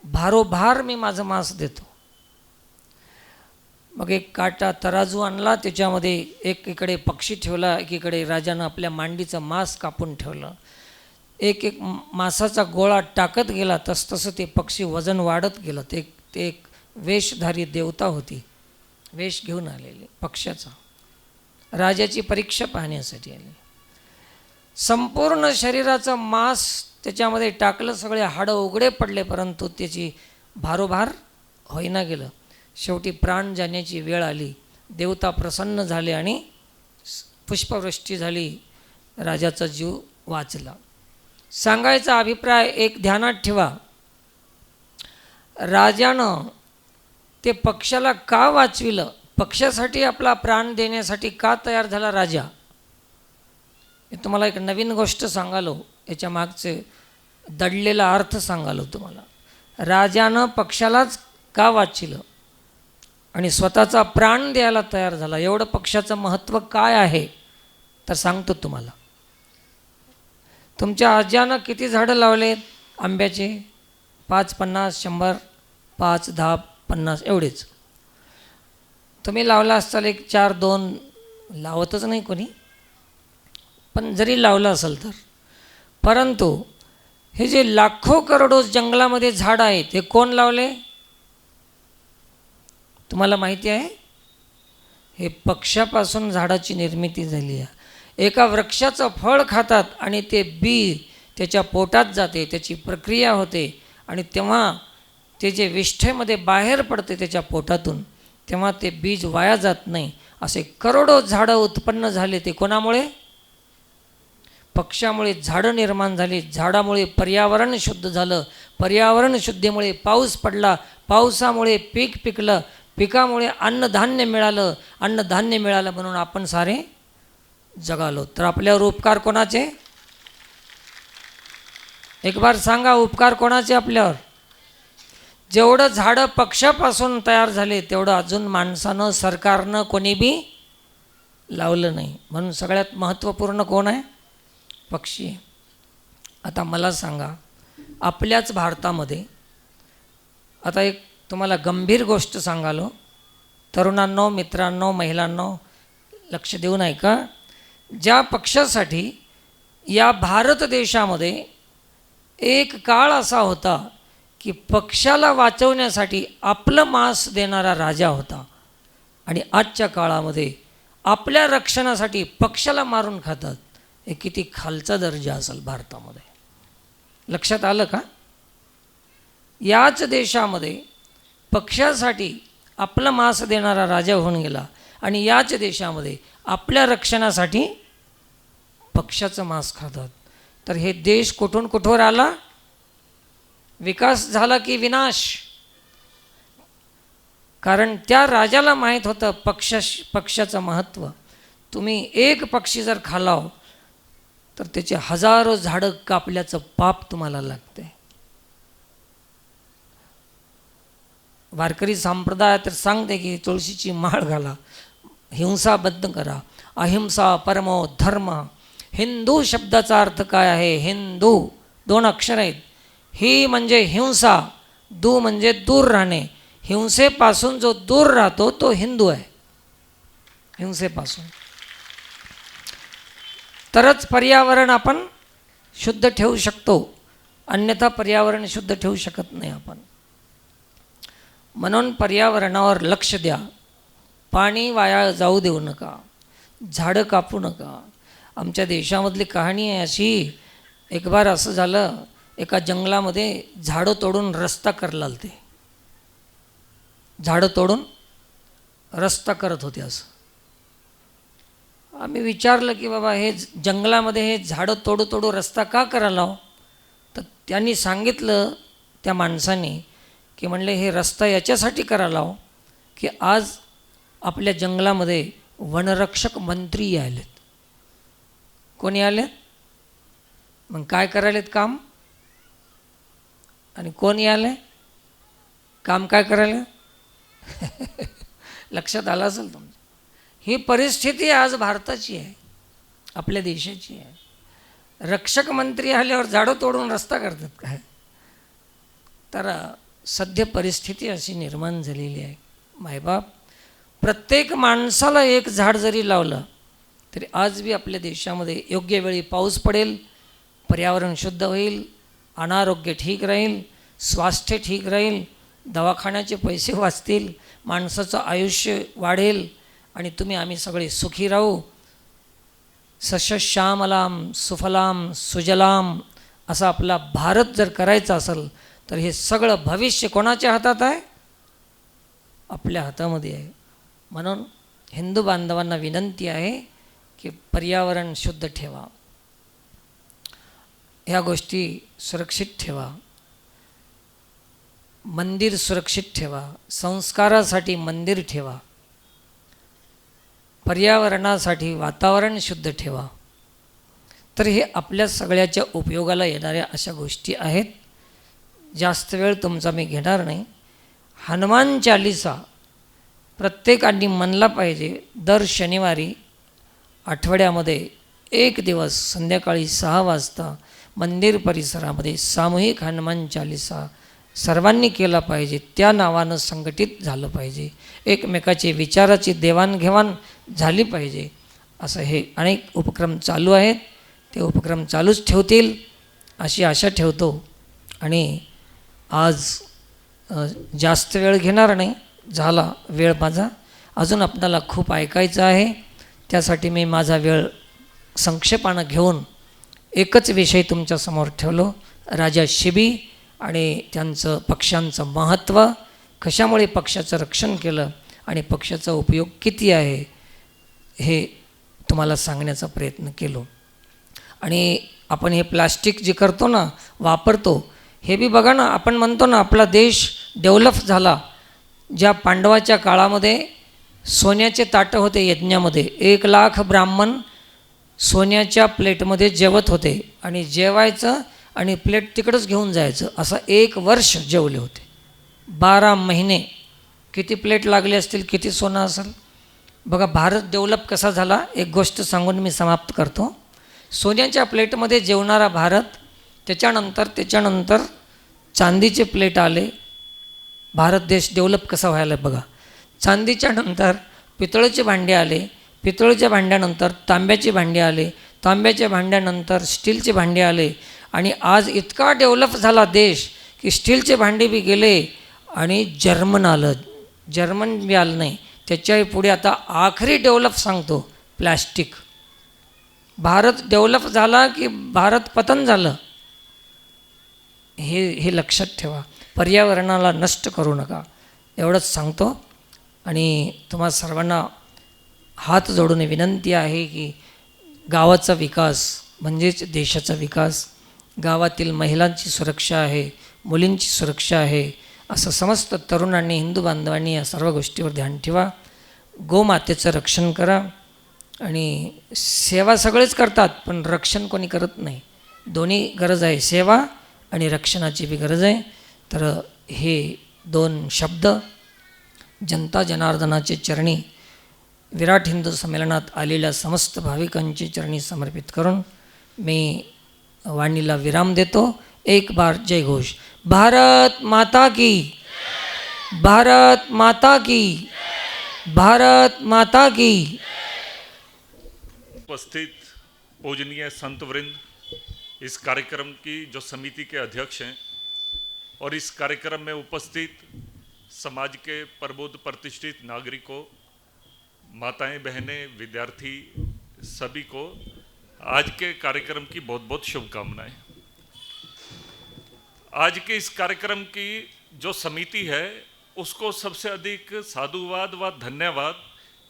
भारोभार मी माझं मांस देतो. मग एक काटा तराजू आणला, त्याच्यामध्ये एकीकडे पक्षी ठेवला, एकीकडे राजानं आपल्या मांडीचं मांस कापून ठेवलं. एक एक मांसाचा गोळा टाकत गेला, तसतसं ते पक्षी वजन वाढत गेलं. ते एक वेशधारी देवता होती, वेश घेऊन आलेली पक्ष्याचा, राजाची परीक्षा पाहण्यासाठी आली. संपूर्ण शरीराचं मांस त्याच्यामध्ये टाकलं, सगळे हाडं उघडे पडले, परंतु त्याची भारोभार होईना गेलं. शेवटी प्राण जाण्याची वेळ आली. देवता प्रसन्न झाले आणि पुष्पवृष्टी झाली, राजाचा जीव वाचला. सांगायचा अभिप्राय एक ध्यानात ठेवा, राजानं ते पक्षाला का वाचविलं? पक्षासाठी आपला प्राण देण्यासाठी का तयार झाला राजा? हे तुम्हाला एक नवीन गोष्ट सांगालो, याच्या मागचे दडलेला अर्थ सांगालो तुम्हाला. राजानं पक्षालाच का वाचविलं आणि स्वतःचा प्राण द्यायला तयार झाला? एवढं पक्षाचं महत्त्व काय आहे तर सांगतो तुम्हाला. तुमच्या आज्यानं किती झाडं लावलेत आंब्याचे? 5, 50, 100, 5, 10, 50 एवढेच. तुम्ही लावला असाल एक 4, 2 लावतच नाही कोणी, पण जरी लावलं असेल तर. परंतु हे जे लाखो करोडो जंगलामध्ये झाडं आहेत, हे कोण लावले तुम्हाला माहिती आहे? हे पक्ष्यापासून झाडाची निर्मिती झाली आहे. एका वृक्षाचं फळ खातात आणि ते बी त्याच्या पोटात जाते, त्याची प्रक्रिया होते आणि तेव्हा ते जे विष्ठेमध्ये बाहेर पडते त्याच्या पोटातून, तेव्हा ते बीज वाया जात नाही. असे करोडो झाडं उत्पन्न झाले. ते कोणामुळे? पक्षामुळे झाडं निर्माण झाली. झाडामुळे पर्यावरण शुद्ध झालं. पर्यावरण शुद्धीमुळे पाऊस पडला. पावसामुळे पीक पिकलं. पिकामुळे अन्नधान्य मिळालं. अन्नधान्य मिळालं म्हणून आपण सारे जगालो. तर आपल्यावर उपकार कोणाचे? एक बार सांगा, उपकार कोणाचे आपल्यावर? जेवढं झाडं पक्षापासून तयार झाले तेवढं अजून माणसानं, सरकारनं, कोणी बी लावलं नाही. म्हणून सगळ्यात महत्त्वपूर्ण कोण आहे? पक्षी आहे. आता मला सांगा, आपल्याच भारतामध्ये, आता एक तुम्हाला गंभीर गोष्ट सांगालो, तरुणांनो, मित्रांनो, महिलांनो लक्ष देऊन ऐका. ज्या पक्षासाठी या भारत देशामध्ये एक काळ असा होता की पक्षाला वाचवण्यासाठी आपलं मांस देणारा राजा होता, आणि आजच्या काळामध्ये आपल्या रक्षणासाठी पक्षाला मारून खातात. हे किती खालचा दर्जा असेल भारतामध्ये. लक्षात आलं का? याच देशामध्ये पक्षासाठी आपलं मांस देणारा राजा होऊन गेला, आणि याच देशामध्ये आपल्या रक्षणासाठी पक्षाचं मांस खातात. तर हे देश कुठून कुठवर आला? विकास झाला की विनाश? कारण त्या राजाला माहीत होतं पक्षाचं महत्त्व. तुम्ही एक पक्षी जर खालाव तर त्याचे हजारो झाडं कापल्याचं पाप तुम्हाला लागते. वारकरी संप्रदाय तर सांगते की तुळशीची माळ घाला, हिंसा बंद करा, अहिंसा परमो धर्म. हिंदू शब्दाचा अर्थ काय आहे? हिंदू 2 अक्षर आहेत. ही म्हणजे हिंसा, दू म्हणजे दूर राहणे. हिंसेपासून जो दूर राहतो तो हिंदू आहे. हिंसेपासून तरच पर्यावरण आपण शुद्ध ठेवू शकतो, अन्यथा पर्यावरण शुद्ध ठेवू शकत नाही आपण. म्हणून पर्यावरणावर लक्ष द्या. पाणी वाया जाऊ देऊ नका, झाडं कापू नका. आमच्या देशामधली कहाणी आहे अशी. एक बार असं झालं, एका जंगलामध्ये झाडं तोडून रस्ता करायला आलते. झाडं तोडून रस्ता करत होते. असं आम्ही विचारलं की बाबा हे जंगलामध्ये हे झाडं तोडू रस्ता का करायला हो? तर त्यांनी सांगितलं त्या माणसाने की म्हणले हे रस्ता याच्यासाठी करायला हो की आज आपल्या जंगलामध्ये वनरक्षक मंत्री आलेत. कोणी आले? मग काय करायलेत काम? आणि कोणी आले? काम काय करायला? लक्षात आलं असेल तुमचं. ही परिस्थिती आज भारताची आहे, आपल्या देशाची आहे. रक्षक मंत्री आल्यावर झाडं तोडून रस्ता करतात काय? तर सध्या परिस्थिती अशी निर्माण झालेली आहे. मायबाप, प्रत्येक माणसाला एक झाड जरी लावलं तरी आज बी आपल्या देशामध्ये योग्य वेळी पाऊस पडेल, पर्यावरण शुद्ध होईल, अनारोग्य ठीक राहील, स्वास्थ्य ठीक राहील, दवाखान्याचे पैसे वाचतील, माणसाचं आयुष्य वाढेल आणि आम्ही सगळे सुखी राहू. सस्यश्यामलाम सुफलाम सुजलाम असा आपला भारत जर करायचा असेल तर हे सगळं भविष्य कोणाच्या हातात आहे? आपल्या हातामध्ये आहे. म्हणून हिंदू बांधवांना विनंती आहे की पर्यावरण शुद्ध ठेवा, ह्या गोष्टी सुरक्षित ठेवा, मंदिर सुरक्षित ठेवा, संस्कारासाठी मंदिर ठेवा, पर्यावरणासाठी वातावरण शुद्ध ठेवा. तर हे आपल्या सगळ्याच्या उपयोगाला येणाऱ्या अशा गोष्टी आहेत. जास्त वेळ तुमचा मी घेणार नाही. हनुमान चालिसा प्रत्येकाने म्हणला पाहिजे. दर शनिवारी आठवड्यामध्ये एक दिवस संध्याकाळी 6 वाजता मंदिर परिसरामध्ये सामूहिक हनुमान चालिसा सर्वांनी केला पाहिजे. त्या नावानं संघटित झालं पाहिजे. एकमेकाची विचाराची देवाणघेवाण झाली पाहिजे. असं हे अनेक उपक्रम चालू आहेत. ते उपक्रम चालूच ठेवतील अशी आशा ठेवतो. आणि आज जास्त वेळ घेणार नाही, झाला वेळ माझा. अजून आपल्याला खूप ऐकायचं आहे. त्यासाठी मी माझा वेळ संक्षेपानं घेऊन एकच विषय तुमच्यासमोर ठेवलो. राजा शिबी आणि त्यांचं पक्ष्यांचं महत्त्व, कशामुळे पक्षाचं रक्षण केलं आणि पक्षाचा उपयोग किती आहे हे तुम्हाला सांगण्याचा प्रयत्न केलो. आणि आपण हे प्लास्टिक जे करतो ना, वापरतो, हे बी बघा ना. आपण म्हणतो ना आपला देश डेव्हलप झाला. ज्या पांडवाच्या काळामध्ये सोन्याचे ताटं होते यज्ञामध्ये, 1,00,000 ब्राह्मण सोन्याच्या प्लेटमध्ये जेवत होते आणि जेवायचं आणि प्लेट तिकडंच घेऊन जायचं. असं 1 वर्ष जेवले होते. 12 महिने किती प्लेट लागले असतील, किती सोनं असेल बघा. भारत डेव्हलप कसा झाला, एक गोष्ट सांगून मी समाप्त करतो. सोन्याच्या प्लेटमध्ये जेवणारा भारत, त्याच्यानंतर चांदीचे प्लेट आले. भारत देश डेव्हलप कसा व्हायला बघा. चांदीच्या नंतर पितळेचे भांडे आले, पितळेच्या भांड्यानंतर तांब्याचे भांडे आले, तांब्याच्या भांड्यानंतर स्टीलचे भांडे आले. आणि आज इतका डेव्हलप झाला देश की स्टीलचे भांडे बी गेले आणि जर्मन आलं. जर्मन बी आलं नाही, त्याच्याही पुढे आता आखरी डेव्हलप सांगतो प्लॅस्टिक. भारत डेव्हलप झाला की भारत पतन झालं, हे लक्षात ठेवा. पर्यावरणाला नष्ट करू नका, एवढंच सांगतो. आणि तुम्हा सर्वांना हात जोडून विनंती आहे की गावाचा विकास म्हणजेच देशाचा विकास, गावातील महिलांची सुरक्षा आहे, मुलींची सुरक्षा आहे, असं समस्त तरुणांनी, हिंदू बांधवांनी या सर्व गोष्टीवर ध्यान ठेवा. गोमातेचं रक्षण करा. आणि सेवा सगळेच करतात, पण रक्षण कोणी करत नाही. दोन्ही गरज आहे, सेवा आणि रक्षणाची बी गरज आहे. तर हे 2 शब्द जनता जनार्दनाचे चरणी, विराट हिंदू संमेलनात आलेल्या समस्त भाविकांची चरणी समर्पित करून मी वाणीला विराम देतो. एक बार जय घोष. भारत माता की, भारत माता की, भारत माता की. उपस्थित पूजनीय संत वृंद, इस कार्यक्रम की जो समिति के अध्यक्ष हैं और इस कार्यक्रम में उपस्थित समाज के प्रबुद्ध प्रतिष्ठित नागरिकों, माताएं, बहनें, विद्यार्थी, सभी को आज के कार्यक्रम की बहुत बहुत शुभकामनाएं. आज के इस कार्यक्रम की जो समिति है उसको सबसे अधिक साधुवाद व धन्यवाद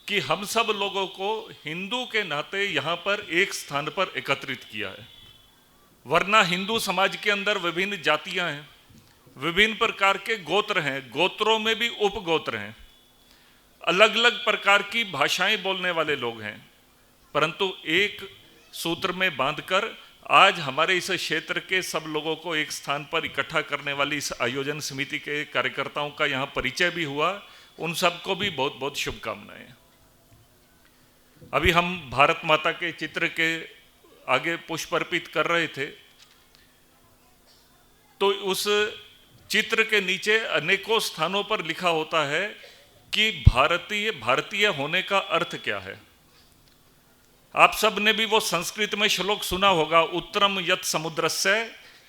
कि हम सब लोगों को हिंदू के नाते यहाँ पर एक स्थान पर एकत्रित किया है. वरना हिंदू समाज के अंदर विभिन्न जातियाँ हैं, विभिन्न प्रकार के गोत्र हैं, गोत्रों में भी उपगोत्र हैं, अलग अलग प्रकार की भाषाएं बोलने वाले लोग हैं, परंतु एक सूत्र में बांधकर आज हमारे इस क्षेत्र के सब लोगों को एक स्थान पर इकट्ठा करने वाली इस आयोजन समिति के कार्यकर्ताओं का यहाँ परिचय भी हुआ. उन सबको भी बहुत बहुत शुभकामनाएं. अभी हम भारत माता के चित्र के आगे पुष्प अर्पित कर रहे थे, तो उस चित्र के नीचे अनेकों स्थानों पर लिखा होता है कि भारतीय होने का अर्थ क्या है. आप सब ने भी वो संस्कृत में श्लोक सुना होगा, उत्तरम यत् समुद्रस्य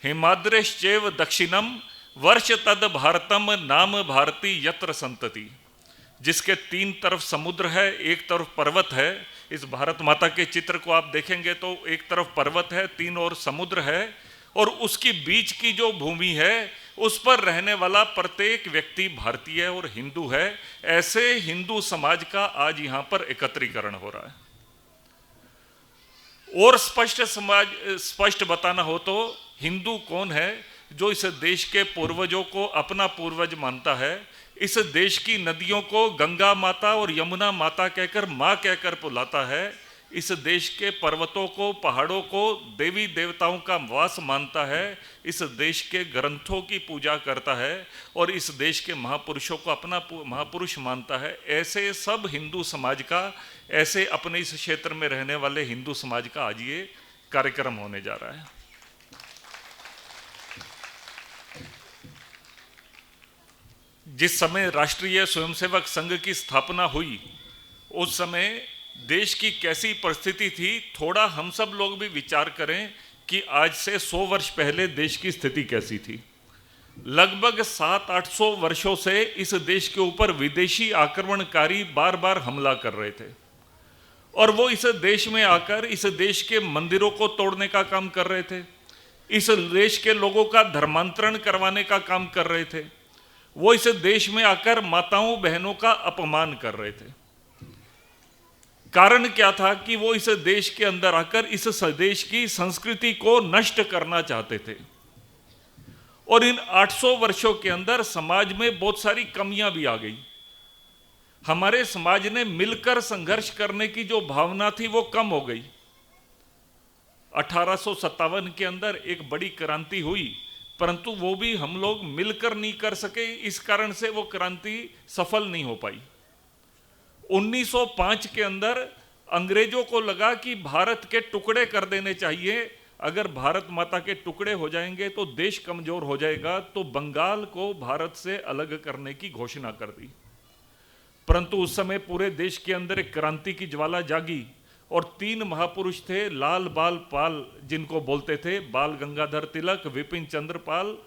हिमाद्रेश्चैव दक्षिणम वर्ष तद भारतम नाम भारती यत्र संतति. जिसके 3 तरफ समुद्र है, एक तरफ पर्वत है. इस भारत माता के चित्र को आप देखेंगे तो एक तरफ पर्वत है, 3 और समुद्र है, और उसकी बीच की जो भूमि है उस पर रहने वाला प्रत्येक व्यक्ति भारतीय और हिंदू है. ऐसे हिंदू समाज का आज यहाँ पर एकत्रीकरण हो रहा है. और स्पष्ट बताना हो तो हिंदू कौन है जो इस देश के पूर्वजों को अपना पूर्वज मानता है, इस देश की नदियों को गंगा माता और यमुना माता कहकर माँ कहकर बुलाता है, इस देश के पर्वतों को, पहाड़ों को देवी देवताओं का वास मानता है, इस देश के ग्रंथों की पूजा करता है और इस देश के महापुरुषों को अपना महापुरुष मानता है. ऐसे सब हिंदू समाज का, ऐसे अपने इस क्षेत्र में रहने वाले हिंदू समाज का आज ये कार्यक्रम होने जा रहा है. जिस समय राष्ट्रीय स्वयंसेवक संघ की स्थापना हुई उस समय देश की कैसी परिस्थिति थी, थोड़ा हम सब लोग भी विचार करें कि आज से 100 वर्ष पहले देश की स्थिति कैसी थी. लगभग 700-800 वर्षों से इस देश के ऊपर विदेशी आक्रमणकारी बार बार हमला कर रहे थे और वो इस देश में आकर इस देश के मंदिरों को तोड़ने का काम कर रहे थे, इस देश के लोगों का धर्मांतरण करवाने का काम कर रहे थे. वो इस देश में आकर माताओं बहनों का अपमान कर रहे थे. कारण क्या था कि वो इस देश के अंदर आकर इस देश की संस्कृति को नष्ट करना चाहते थे. और इन 800 वर्षों के अंदर समाज में बहुत सारी कमियां भी आ गई. हमारे समाज ने मिलकर संघर्ष करने की जो भावना थी वो कम हो गई. 1857 के अंदर एक बड़ी क्रांति हुई, परंतु वो भी हम लोग मिलकर नहीं कर सके, इस कारण से वो क्रांति सफल नहीं हो पाई. 1905 के अंदर अंग्रेजों को लगा कि भारत के टुकड़े कर देने चाहिए. अगर भारत माता के टुकड़े हो जाएंगे तो देश कमजोर हो जाएगा, तो बंगाल को भारत से अलग करने की घोषणा कर दी. परंतु उस समय पूरे देश के अंदर एक क्रांति की ज्वाला जागी और 3 महापुरुष थे, लाल बाल पाल जिनको बोलते थे, बाल गंगाधर तिलक, विपिन चंद्र पाल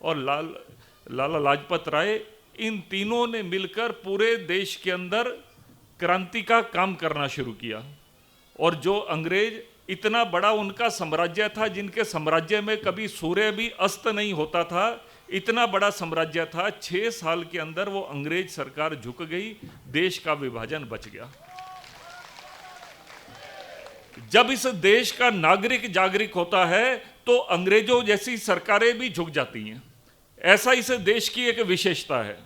और लाला लाजपत राय. इन तीनों ने मिलकर पूरे देश के अंदर क्रांति का काम करना शुरू किया. और जो अंग्रेज, इतना बड़ा उनका साम्राज्य था, जिनके साम्राज्य में कभी सूर्य भी अस्त नहीं होता था, इतना बड़ा साम्राज्य था. 6 साल के अंदर वो अंग्रेज सरकार झुक गई, देश का विभाजन बच गया. जब इस देश का नागरिक जागरूक होता है तो अंग्रेजों जैसी सरकारें भी झुक जाती हैं। ऐसा इस देश की एक विशेषता है।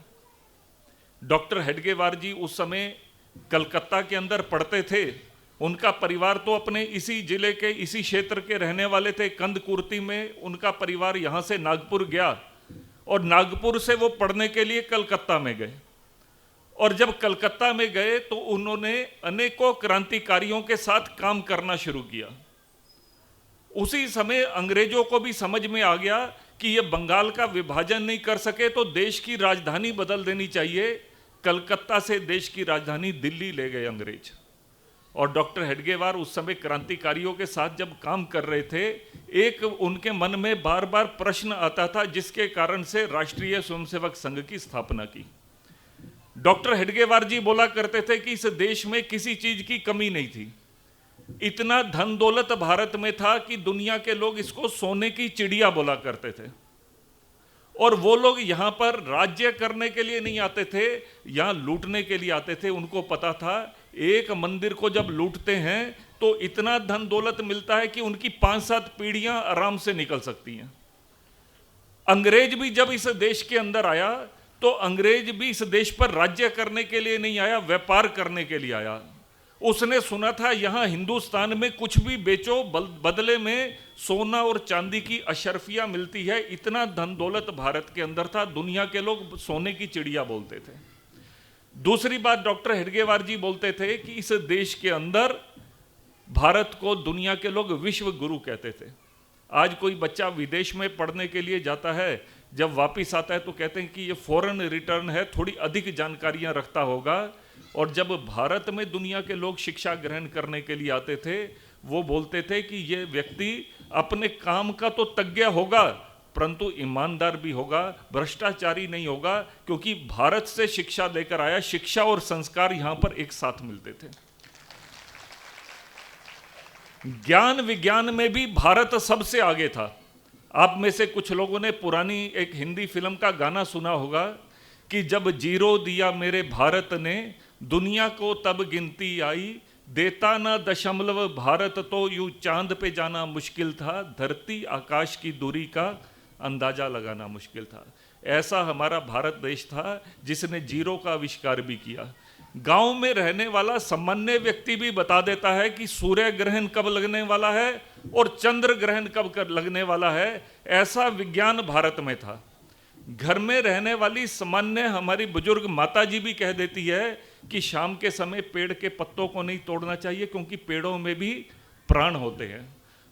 डॉक्टर हेडगेवार जी उस समय कलकत्ता के अंदर पढ़ते थे। उनका परिवार तो अपने इसी जिले के, इसी क्षेत्र के रहने वाले थे। कंदकुर्ती में उनका परिवार यहाँ से नागपुर गया और नागपुर से वो पढ़ने के लिए कलकत्ता में गए। और जब कलकत्ता में गए तो उन्होंने अनेकों क्रांतिकारियों के साथ काम करना शुरू किया। उसी समय अंग्रेजों को भी समझ में आ गया कि ये बंगाल का विभाजन नहीं कर सके तो देश की राजधानी बदल देनी चाहिए। कलकत्ता से देश की राजधानी दिल्ली ले गए अंग्रेज। और डॉक्टर हेडगेवार उस समय क्रांतिकारियों के साथ जब काम कर रहे थे, एक उनके मन में बार बार प्रश्न आता था, जिसके कारण से राष्ट्रीय स्वयंसेवक संघ की स्थापना की। डॉक्टर हेडगेवार जी बोला करते थे कि इस देश में किसी चीज की कमी नहीं थी। इतना धन दौलत भारत में था कि दुनिया के लोग इसको सोने की चिड़िया बोला करते थे। और वो लोग यहाँ पर राज्य करने के लिए नहीं आते थे, यहाँ लूटने के लिए आते थे। उनको पता था एक मंदिर को जब लूटते हैं तो इतना धन दौलत मिलता है कि उनकी 5-7 पीढ़ियां आराम से निकल सकती हैं। अंग्रेज भी जब इस देश के अंदर आया तो अंग्रेज भी इस देश पर राज्य करने के लिए नहीं आया, व्यापार करने के लिए आया। उसने सुना था यहाँ हिंदुस्तान में कुछ भी बेचो बदले में सोना और चांदी की अशर्फियाँ मिलती है। इतना धन दौलत भारत के अंदर था, दुनिया के लोग सोने की चिड़िया बोलते थे। दूसरी बात डॉक्टर हेडगेवार जी बोलते थे कि इस देश के अंदर भारत को दुनिया के लोग विश्व गुरु कहते थे। आज कोई बच्चा विदेश में पढ़ने के लिए जाता है, जब वापस आता है तो कहते हैं कि ये फॉरेन रिटर्न है, थोड़ी अधिक जानकारियां रखता होगा। और जब भारत में दुनिया के लोग शिक्षा ग्रहण करने के लिए आते थे, वो बोलते थे कि ये व्यक्ति अपने काम का तो तज्ञ होगा परंतु ईमानदार भी होगा, भ्रष्टाचारी नहीं होगा, क्योंकि भारत से शिक्षा लेकर आया। शिक्षा और संस्कार यहाँ पर एक साथ मिलते थे। ज्ञान विज्ञान में भी भारत सबसे आगे था। आप में से कुछ लोगों ने पुरानी एक हिंदी फिल्म का गाना सुना होगा कि जब जीरो दिया मेरे भारत ने, दुनिया को तब गिनती आई, देता ना दशमलव भारत तो यूं चांद पे जाना मुश्किल था, धरती आकाश की दूरी का अंदाजा लगाना मुश्किल था। ऐसा हमारा भारत देश था जिसने जीरो का आविष्कार भी किया। गांव में रहने वाला सामान्य व्यक्ति भी बता देता है कि सूर्य ग्रहण कब लगने वाला है और चंद्र ग्रहण कब लगने वाला है। ऐसा विज्ञान भारत में था। घर में रहने वाली सामान्य हमारी बुजुर्ग माता जी भी कह देती है कि शाम के समय पेड़ के पत्तों को नहीं तोड़ना चाहिए क्योंकि पेड़ों में भी प्राण होते हैं।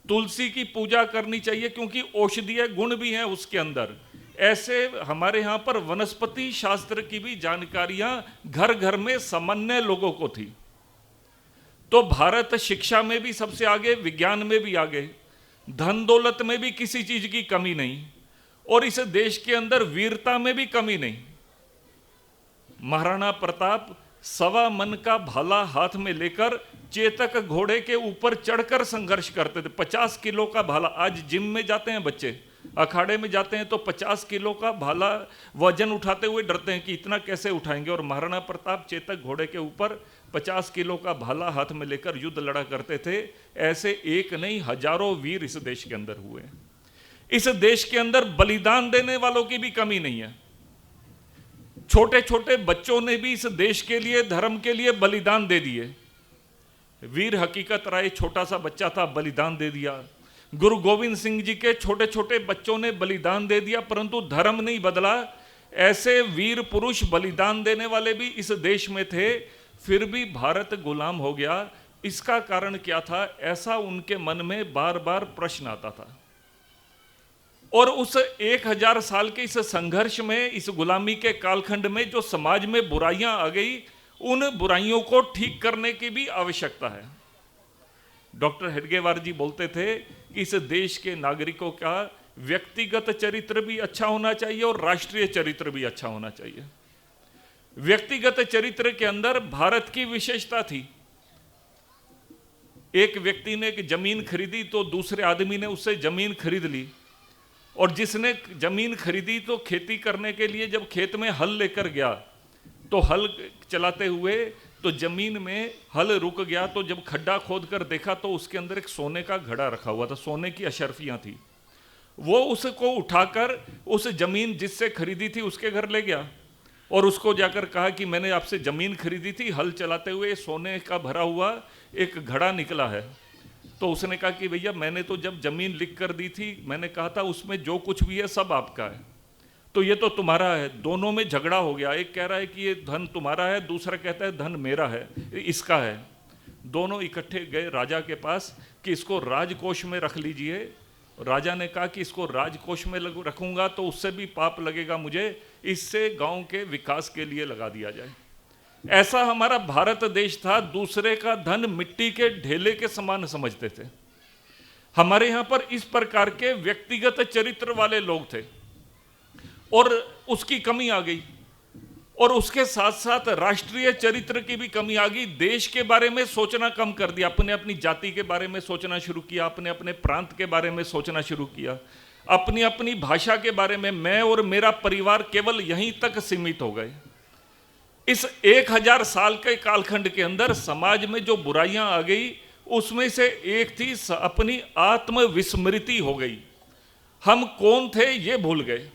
तुलसी की पूजा करनी चाहिए क्योंकि औषधीय गुण भी हैं उसके अंदर। ऐसे हमारे यहाँ पर वनस्पति शास्त्र की भी जानकारियां घर घर में सामान्य लोगों को थी। तो भारत शिक्षा में भी सबसे आगे, विज्ञान में भी आगे, धन दौलत में भी किसी चीज की कमी नहीं, और इस देश के अंदर वीरता में भी कमी नहीं। महाराणा प्रताप 1.25 मन का भाला हाथ में लेकर चेतक घोड़े के ऊपर चढ़कर संघर्ष करते थे। 50 किलो का भाला, आज जिम में जाते हैं बच्चे, अखाड़े में जाते हैं तो 50 किलो का भाला वजन उठाते हुए डरते हैं कि इतना कैसे उठाएंगे, और महाराणा प्रताप चेतक घोड़े के ऊपर 50 किलो का भाला हाथ में लेकर युद्ध लड़ा करते थे। ऐसे एक नहीं हजारों वीर इस देश के अंदर हुए। इस देश के अंदर बलिदान देने वालों की भी कमी नहीं है। छोटे छोटे बच्चों ने भी इस देश के लिए, धर्म के लिए बलिदान दे दिए। वीर हकीकत राय छोटा सा बच्चा था, बलिदान दे दिया। गुरु गोविंद सिंह जी के छोटे छोटे बच्चों ने बलिदान दे दिया, परंतु धर्म नहीं बदला। ऐसे वीर पुरुष बलिदान देने वाले भी इस देश में थे, फिर भी भारत गुलाम हो गया। इसका कारण क्या था? ऐसा उनके मन में बार बार प्रश्न आता था। और उस 1000 साल के इस संघर्ष में, इस गुलामी के कालखंड में जो समाज में बुराइयां आ गई, उन बुराइयों को ठीक करने की भी आवश्यकता है। डॉक्टर हेडगेवार जी बोलते थे कि इस देश के नागरिकों का व्यक्तिगत चरित्र भी अच्छा होना चाहिए और राष्ट्रीय चरित्र भी अच्छा होना चाहिए। व्यक्तिगत चरित्र के अंदर भारत की विशेषता थी। एक व्यक्ति ने एक जमीन खरीदी तो दूसरे आदमी ने उससे जमीन खरीद ली, और जिसने जमीन खरीदी तो खेती करने के लिए जब खेत में हल लेकर गया तो हल चलाते हुए तो जमीन में हल रुक गया, तो जब खड्डा खोद कर देखा तो उसके अंदर एक सोने का घड़ा रखा हुआ था, सोने की अशर्फियाँ थी। वो उसको उठाकर उस जमीन जिससे खरीदी थी उसके घर ले गया और उसको जाकर कहा कि मैंने आपसे जमीन खरीदी थी, हल चलाते हुए सोने का भरा हुआ एक घड़ा निकला है। तो उसने कहा कि भैया मैंने तो जब जमीन लिख कर दी थी, मैंने कहा था उसमें जो कुछ भी है सब आपका है, तो ये तो तुम्हारा है। दोनों में झगड़ा हो गया, एक कह रहा है कि ये धन तुम्हारा है, दूसरा कहता है धन मेरा है, इसका है। दोनों इकट्ठे गए राजा के पास कि इसको राजकोष में रख लीजिए। राजा ने कहा कि इसको राजकोष में रखूंगा तो उससे भी पाप लगेगा मुझे, इससे गांव के विकास के लिए लगा दिया जाए। ऐसा हमारा भारत देश था, दूसरे का धन मिट्टी के ढेले के समान समझते थे। हमारे यहाँ पर इस प्रकार के व्यक्तिगत चरित्र वाले लोग थे और उसकी कमी आ गई, और उसके साथ साथ राष्ट्रीय चरित्र की भी कमी आ गई। देश के बारे में सोचना कम कर दिया, अपने अपनी जाति के बारे में सोचना शुरू किया, अपने अपने प्रांत के बारे में सोचना शुरू किया, अपनी अपनी भाषा के बारे में। मैं और मेरा परिवार केवल यहीं तक सीमित हो गए। इस 1000 साल के कालखंड के अंदर समाज में जो बुराइयां आ गई उसमें से एक थी अपनी आत्मविस्मृति हो गई। हम कौन थे ये भूल गए,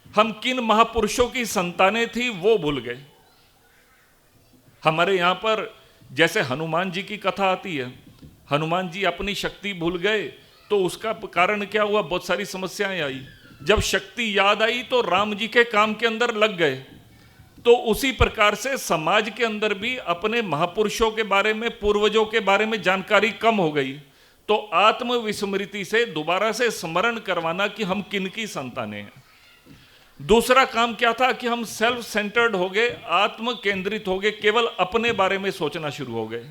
हम किन महापुरुषों की संतानें थी वो भूल गए। हमारे यहाँ पर जैसे हनुमान जी की कथा आती है, हनुमान जी अपनी शक्ति भूल गए तो उसका कारण क्या हुआ, बहुत सारी समस्याएं आई। जब शक्ति याद आई तो राम जी के काम के अंदर लग गए। तो उसी प्रकार से समाज के अंदर भी अपने महापुरुषों के बारे में, पूर्वजों के बारे में जानकारी कम हो गई। तो आत्मविस्मृति से दोबारा से स्मरण करवाना कि हम किन की संतानें हैं। दूसरा काम क्या था कि हम सेल्फ सेंटर्ड हो गए, आत्म केंद्रित हो गए, केवल अपने बारे में सोचना शुरू हो गए।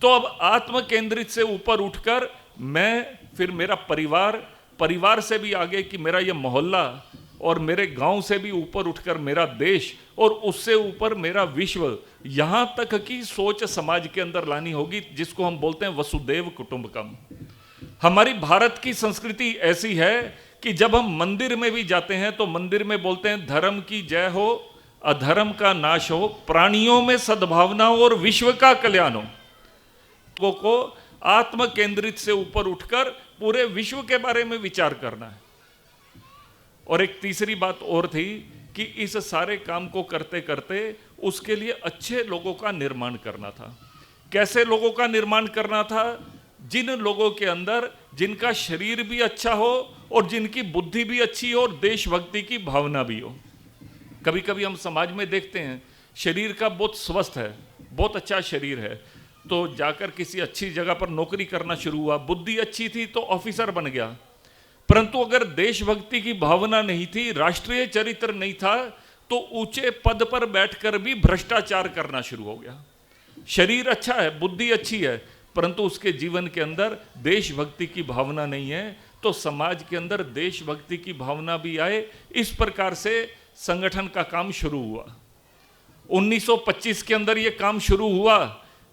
तो अब आत्म केंद्रित से ऊपर उठकर मैं, फिर मेरा परिवार, परिवार से भी आगे कि मेरा ये मोहल्ला, और मेरे गांव से भी ऊपर उठकर मेरा देश, और उससे ऊपर मेरा विश्व, यहां तक की सोच समाज के अंदर लानी होगी, जिसको हम बोलते हैं वसुदेव कुटुंबकम। हमारी भारत की संस्कृति ऐसी है कि जब हम मंदिर में भी जाते हैं तो मंदिर में बोलते हैं धर्म की जय हो, अधर्म का नाश हो, प्राणियों में सद्भावना हो और विश्व का कल्याण हो। लोगों को आत्म केंद्रित से ऊपर उठकर पूरे विश्व के बारे में विचार करना है। और एक तीसरी बात और थी कि इस सारे काम को करते करते उसके लिए अच्छे लोगों का निर्माण करना था। कैसे लोगों का निर्माण करना था? जिन लोगों के अंदर जिनका शरीर भी अच्छा हो और जिनकी बुद्धि भी अच्छी हो और देशभक्ति की भावना भी हो। कभी कभी हम समाज में देखते हैं शरीर का बहुत स्वस्थ है, बहुत अच्छा शरीर है, तो जाकर किसी अच्छी जगह पर नौकरी करना शुरू हुआ, बुद्धि अच्छी थी तो ऑफिसर बन गया, परंतु अगर देशभक्ति की भावना नहीं थी, राष्ट्रीय चरित्र नहीं था, तो ऊंचे पद पर बैठकर भी भ्रष्टाचार करना शुरू हो गया। शरीर अच्छा है, बुद्धि अच्छी है, परंतु उसके जीवन के अंदर देशभक्ति की भावना नहीं है, तो समाज के अंदर देशभक्ति की भावना भी आए। इस प्रकार से संगठन का काम शुरू हुआ। 1925 के अंदर ये काम शुरू हुआ।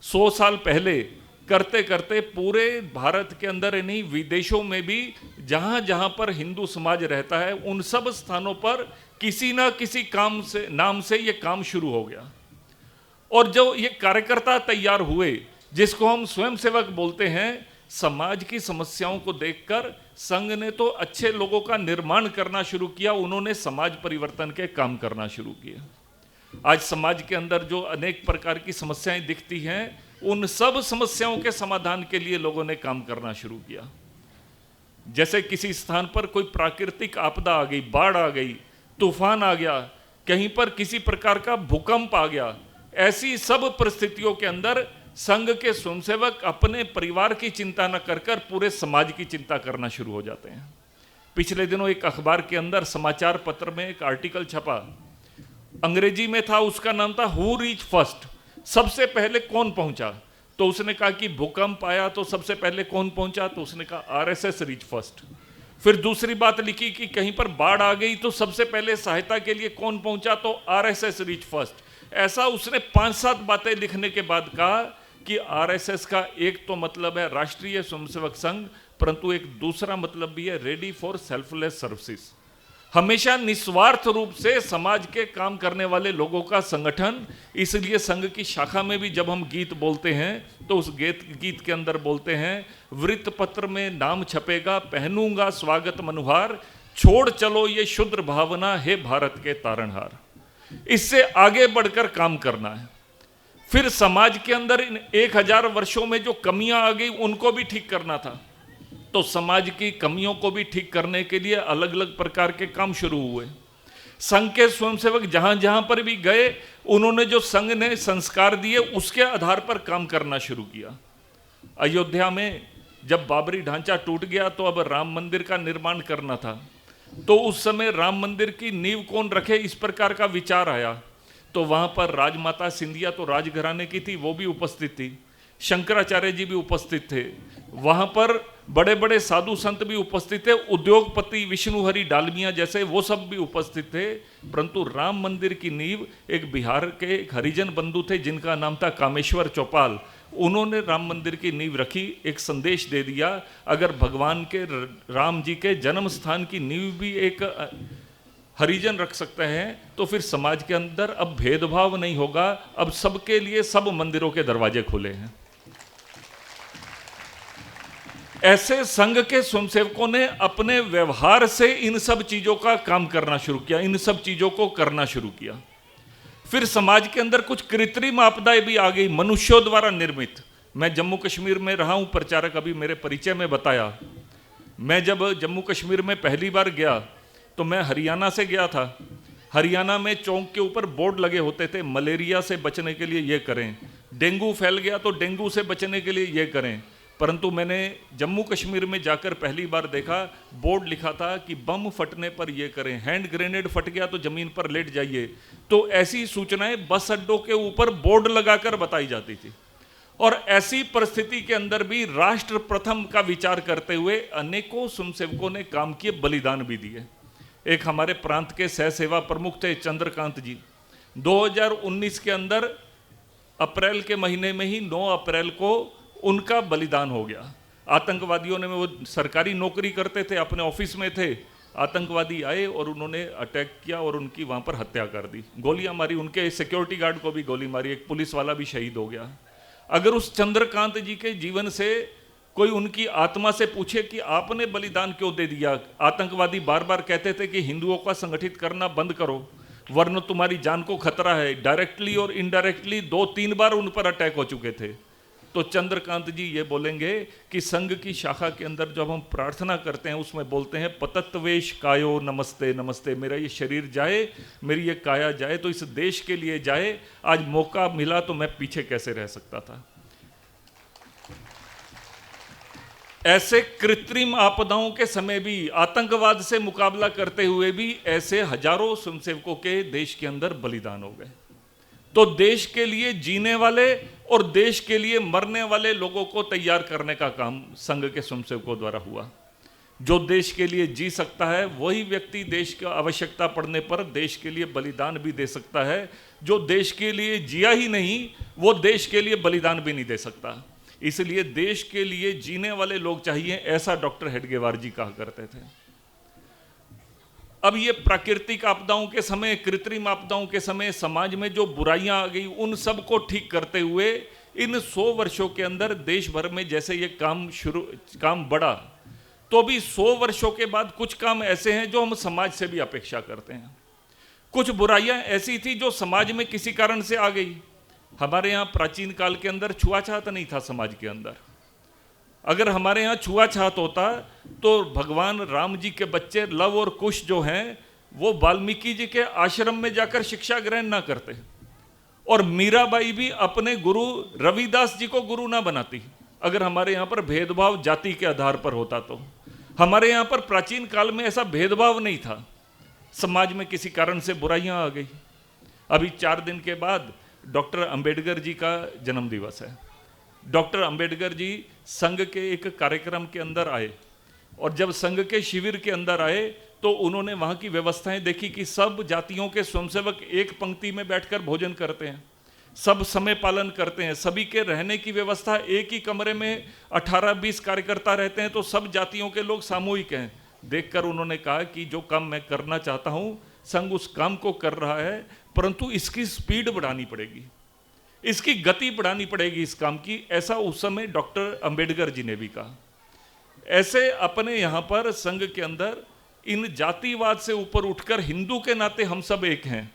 100 साल पहले करते करते पूरे भारत के अंदर नहीं, विदेशों में भी जहां जहां पर हिंदू समाज रहता है उन सब स्थानों पर किसी ना किसी काम से, नाम से ये काम शुरू हो गया। और जो ये कार्यकर्ता तैयार हुए, जिसको हम स्वयंसेवक बोलते हैं, समाज की समस्याओं को देखकर संघ ने तो अच्छे लोगों का निर्माण करना शुरू किया, उन्होंने समाज परिवर्तन के काम करना शुरू किया। आज समाज के अंदर जो अनेक प्रकार की समस्याएं दिखती हैं, उन सब समस्याओं के समाधान के लिए लोगों ने काम करना शुरू किया। जैसे किसी स्थान पर कोई प्राकृतिक आपदा आ गई, बाढ़ आ गई, तूफान आ गया, कहीं पर किसी प्रकार का भूकंप आ गया, ऐसी सब परिस्थितियों के अंदर संघ के स्वयंसेवक अपने परिवार की चिंता न कर कर पूरे समाज की चिंता करना शुरू हो जाते हैं। पिछले दिनों एक अखबार के अंदर समाचार पत्र में एक आर्टिकल छपा, अंग्रेजी में था, उसका नाम था हु रीच फर्स्ट, सबसे पहले कौन पहुंचा। तो उसने कहा कि भूकंप आया तो सबसे पहले कौन पहुंचा, तो उसने कहा आरएसएस रीच फर्स्ट। फिर दूसरी बात लिखी कि कहीं पर बाढ़ आ गई तो सबसे पहले सहायता के लिए कौन पहुंचा, तो आरएसएस रीच फर्स्ट। ऐसा उसने 5-7 बातें लिखने के बाद कहा कि आरएसएस का एक तो मतलब है राष्ट्रीय स्वयंसेवक संघ, परंतु एक दूसरा मतलब भी है रेडी फॉर सेल्फलेस सर्विसेज। हमेशा निस्वार्थ रूप से समाज के काम करने वाले लोगों का संगठन। इसलिए संघ की शाखा में भी जब हम गीत बोलते हैं तो उस गीत के अंदर बोलते हैं, वृत्त पत्र में नाम छपेगा, पहनूंगा स्वागत मनुहार, छोड़ चलो ये शुद्र भावना, हे भारत के तारणहार। इससे आगे बढ़कर काम करना है। फिर समाज के अंदर इन 1000 वर्षों में जो कमियां आ गई उनको भी ठीक करना था। तो समाज की कमियों को भी ठीक करने के लिए अलग अलग प्रकार के काम शुरू हुए। संघ के स्वयंसेवक जहां जहां पर भी गए, उन्होंने जो संघ ने संस्कार दिए उसके आधार पर काम करना शुरू किया। अयोध्या में जब बाबरी ढांचा टूट गया तो अब राम मंदिर का निर्माण करना था। तो उस समय राम मंदिर की नींव कौन रखे, इस प्रकार का विचार आया। तो वहां पर राजमाता सिंधिया तो राजघराने की थी, वो भी उपस्थित थी, शंकराचार्य जी भी उपस्थित थे, वहां पर बड़े बड़े साधु संत भी उपस्थित थे, उद्योगपति विष्णुहरि डालमिया जैसे वो सब भी उपस्थित थे। परंतु राम मंदिर की नींव एक बिहार के एक हरिजन बंधु थे जिनका नाम था कामेश्वर चौपाल। उन्होंने राम मंदिर की नींव रखी, एक संदेश दे दिया, अगर भगवान के राम जी के जन्म स्थान की नींव भी एक हरिजन रख सकते हैं तो फिर समाज के अंदर अब भेदभाव नहीं होगा, अब सबके लिए सब मंदिरों के दरवाजे खुले हैं। ऐसे संघ के स्वयंसेवकों ने अपने व्यवहार से इन सब चीजों का काम करना शुरू किया, इन सब चीजों को करना शुरू किया। फिर समाज के अंदर कुछ कृत्रिम आपदाएं भी आ गई, मनुष्यों द्वारा निर्मित। मैं जम्मू कश्मीर में रहा हूं, प्रचारक अभी मेरे परिचय में बताया। मैं जब जम्मू कश्मीर में पहली बार गया तो मैं हरियाणा से गया था। हरियाणा में चौक के ऊपर बोर्ड लगे होते थे, मलेरिया से बचने के लिए ये करें, डेंगू फैल गया तो डेंगू से बचने के लिए ये करें। परंतु मैंने जम्मू कश्मीर में जाकर पहली बार देखा, बोर्ड लिखा था कि बम फटने पर ये करें, हैंड ग्रेनेड फट गया तो जमीन पर लेट जाइए। तो ऐसी सूचनाएं बस अड्डों के ऊपर बोर्ड लगाकर बताई जाती थी। और ऐसी परिस्थिति के अंदर भी राष्ट्र प्रथम का विचार करते हुए अनेकों स्वयंसेवकों ने काम किए, बलिदान भी दिए। एक हमारे प्रांत के सह सेवा प्रमुख थे चंद्रकांत जी। 2019 के अंदर अप्रैल के महीने में ही 9 अप्रैल को उनका बलिदान हो गया। आतंकवादियों ने, वो सरकारी नौकरी करते थे, अपने ऑफिस में थे, आतंकवादी आए और उन्होंने अटैक किया और उनकी वहाँ पर हत्या कर दी, गोलियां मारी, उनके सिक्योरिटी गार्ड को भी गोली मारी, एक पुलिस वाला भी शहीद हो गया। अगर उस चंद्रकांत जी के जीवन से कोई उनकी आत्मा से पूछे कि आपने बलिदान क्यों दे दिया, आतंकवादी बार बार कहते थे कि हिंदुओं का संगठित करना बंद करो वरना तुम्हारी जान को खतरा है। डायरेक्टली और इनडायरेक्टली 2-3 बार उन पर अटैक हो चुके थे। तो चंद्रकांत जी ये बोलेंगे कि संघ की शाखा के अंदर जब हम प्रार्थना करते हैं उसमें बोलते हैं, पतत्वेश कायो नमस्ते नमस्ते, मेरा ये शरीर जाए, मेरी ये काया जाए तो इस देश के लिए जाए। आज मौका मिला तो मैं पीछे कैसे रह सकता था। ऐसे कृत्रिम आपदाओं के समय भी, आतंकवाद से मुकाबला करते हुए भी ऐसे हजारों स्वयंसेवकों के देश के अंदर बलिदान हो गए। तो देश के लिए जीने वाले और देश के लिए मरने वाले लोगों को तैयार करने का काम संघ के स्वयंसेवकों द्वारा हुआ। जो देश के लिए जी सकता है वही व्यक्ति देश की आवश्यकता पड़ने पर देश के लिए बलिदान भी दे सकता है। जो देश के लिए जिया ही नहीं वो देश के लिए बलिदान भी नहीं दे सकता। इसलिए देश के लिए जीने वाले लोग चाहिए, ऐसा डॉक्टर हेडगेवार जी कहा करते थे। अब ये प्राकृतिक आपदाओं के समय, कृत्रिम आपदाओं के समय समाज में जो बुराइयां आ गई उन सब को ठीक करते हुए इन 100 वर्षों के अंदर देश भर में जैसे ये काम बढ़ा, तो भी 100 वर्षों के बाद कुछ काम ऐसे हैं जो हम समाज से भी अपेक्षा करते हैं। कुछ बुराइयां ऐसी थी जो समाज में किसी कारण से आ गई। हमारे यहाँ प्राचीन काल के अंदर छुआछात नहीं था समाज के अंदर। अगर हमारे यहाँ छुआछात होता तो भगवान राम जी के बच्चे लव और कुश जो हैं वो वाल्मीकि जी के आश्रम में जाकर शिक्षा ग्रहण ना करते, और मीराबाई भी अपने गुरु रविदास जी को गुरु ना बनाती। अगर हमारे यहाँ पर भेदभाव जाति के आधार पर होता तो हमारे यहाँ पर प्राचीन काल में ऐसा भेदभाव नहीं था। समाज में किसी कारण से बुराइयां आ गई। अभी 4 दिन के बाद डॉक्टर अंबेडकर जी का जन्म दिवस है। डॉक्टर अंबेडकर जी संघ के एक कार्यक्रम के अंदर आए, और जब संघ के शिविर के अंदर आए तो उन्होंने वहाँ की व्यवस्थाएं देखी कि सब जातियों के स्वयंसेवक एक पंक्ति में बैठकर भोजन करते हैं, सब समय पालन करते हैं, सभी के रहने की व्यवस्था, एक ही कमरे में 18-20 कार्यकर्ता रहते हैं तो सब जातियों के लोग सामूहिक हैं। देखकर उन्होंने कहा कि जो काम मैं करना चाहता हूँ संघ उस काम को कर रहा है, परंतु इसकी स्पीड बढ़ानी पड़ेगी, इसकी गति बढ़ानी पड़ेगी इस काम की। ऐसा उस समय डॉक्टर अंबेडकर जी ने भी कहा। ऐसे अपने यहाँ पर संघ के अंदर इन जातिवाद से ऊपर उठकर हिंदू के नाते हम सब एक हैं,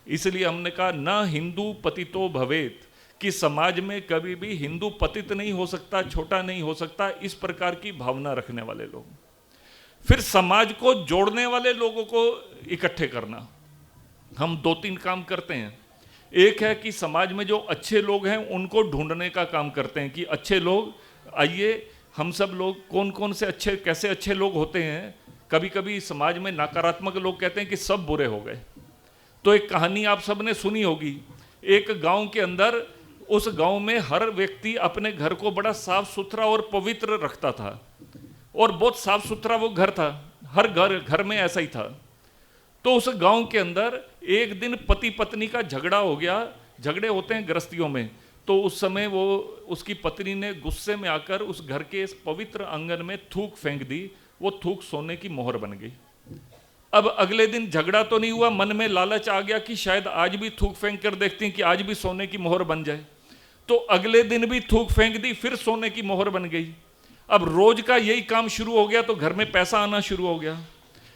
इसलिए हमने कहा ना हिंदू पतितो भवेत, कि समाज में कभी भी हिंदू पतित नहीं हो सकता, छोटा नहीं हो सकता, इस प्रकार की भावना रखने वाले लोग। फिर समाज को जोड़ने वाले लोगों को इकट्ठे करना। हम 2-3 काम करते हैं। एक है कि समाज में जो अच्छे लोग हैं उनको ढूंढने का काम करते हैं कि अच्छे लोग आइए, हम सब लोग कौन कौन से अच्छे, कैसे अच्छे लोग होते हैं। कभी कभी समाज में नकारात्मक लोग कहते हैं कि सब बुरे हो गए। तो एक कहानी आप सबने सुनी होगी, एक गांव के अंदर, उस गांव में हर व्यक्ति अपने घर को बड़ा साफ सुथरा और पवित्र रखता था और बहुत साफ सुथरा वो घर था, हर घर में ऐसा ही था। तो उस गांव के अंदर एक दिन पति पत्नी का झगड़ा हो गया। झगड़े होते हैं गृहस्थियों में, तो उस समय वो उसकी पत्नी ने गुस्से में आकर उस घर के इस पवित्र आंगन में थूक फेंक दी। वो थूक सोने की मोहर बन गई। अब अगले दिन झगड़ा तो नहीं हुआ, मन में लालच आ गया कि शायद आज भी थूक फेंक कर देखते हैं कि आज भी सोने की मोहर बन जाए। तो अगले दिन भी थूक फेंक दी, फिर सोने की मोहर बन गई। अब रोज का यही काम शुरू हो गया तो घर में पैसा आना शुरू हो गया।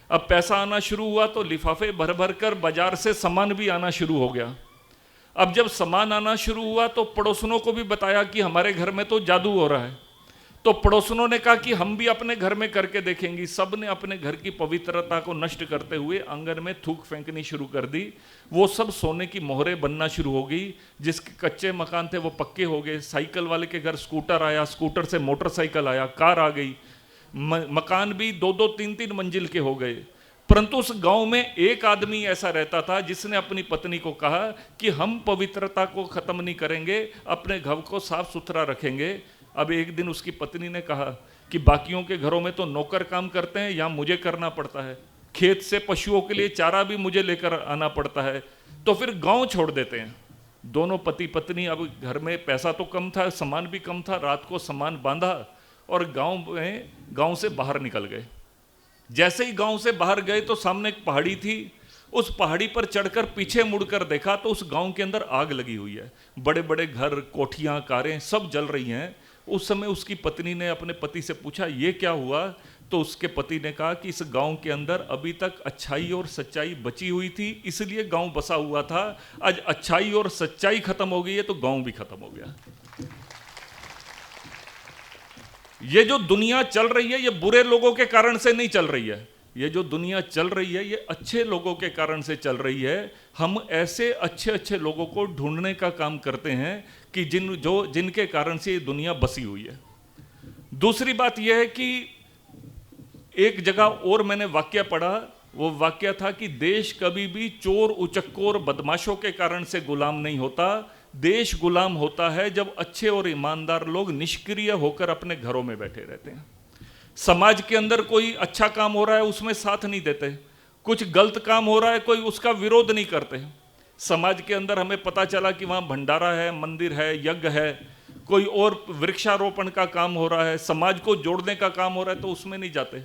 अब पैसा आना शुरू हुआ तो लिफाफे भर भर कर बाजार से सामान भी आना शुरू हो गया। अब जब सामान आना शुरू हुआ तो पड़ोसनों को भी बताया कि हमारे घर में तो जादू हो रहा है। तो पड़ोसनों ने कहा कि हम भी अपने घर में करके देखेंगे। सब ने अपने घर की पवित्रता को नष्ट करते हुए आंगन में थूक फेंकनी शुरू कर दी। वो सब सोने की मोहरें बनना शुरू हो गई। जिसके कच्चे मकान थे वो पक्के हो गए। साइकिल वाले के घर स्कूटर आया, स्कूटर से मोटरसाइकिल आया, कार आ गई। मकान भी 2-2, 3-3 मंजिल के हो गए। परंतु उस गांव में एक आदमी ऐसा रहता था जिसने अपनी पत्नी को कहा कि हम पवित्रता को खत्म नहीं करेंगे, अपने घर को साफ सुथरा रखेंगे। अब एक दिन उसकी पत्नी ने कहा कि बाकियों के घरों में तो नौकर काम करते हैं, यहाँ मुझे करना पड़ता है, खेत से पशुओं के लिए चारा भी मुझे लेकर आना पड़ता है, तो फिर गांव छोड़ देते हैं। दोनों पति पत्नी, अब घर में पैसा तो कम था, सामान भी कम था, रात को सामान बांधा और गांव से बाहर निकल गए। जैसे ही गांव से बाहर गए तो सामने एक पहाड़ी थी। उस पहाड़ी पर चढ़कर पीछे मुड़कर देखा तो उस गांव के अंदर आग लगी हुई है। बड़े बड़े घर, कोठियां, कारें सब जल रही हैं। उस समय उसकी पत्नी ने अपने पति से पूछा ये क्या हुआ? तो उसके पति ने कहा कि इस गांव के अंदर अभी तक अच्छाई और सच्चाई बची हुई थी, इसलिए गांव बसा हुआ था। आज अच्छाई और सच्चाई खत्म हो गई है तो गांव भी खत्म हो गया। ये जो दुनिया चल रही है ये बुरे लोगों के कारण से नहीं चल रही है। ये जो दुनिया चल रही है ये अच्छे लोगों के कारण से चल रही है। हम ऐसे अच्छे अच्छे लोगों को ढूंढने का काम करते हैं कि जिनके कारण से ये दुनिया बसी हुई है। दूसरी बात यह है कि एक जगह और मैंने वाक्य पढ़ा, वो वाक्य था कि देश कभी भी चोर, उचक्कोर, बदमाशों के कारण से गुलाम नहीं होता। देश गुलाम होता है जब अच्छे और ईमानदार लोग निष्क्रिय होकर अपने घरों में बैठे रहते हैं। समाज के अंदर कोई अच्छा काम हो रहा है उसमें साथ नहीं देते, कुछ गलत काम हो रहा है कोई उसका विरोध नहीं करते। समाज के अंदर हमें पता चला कि वहाँ भंडारा है, मंदिर है, यज्ञ है, कोई और वृक्षारोपण का काम हो रहा है, समाज को जोड़ने का काम हो रहा है तो उसमें नहीं जाते।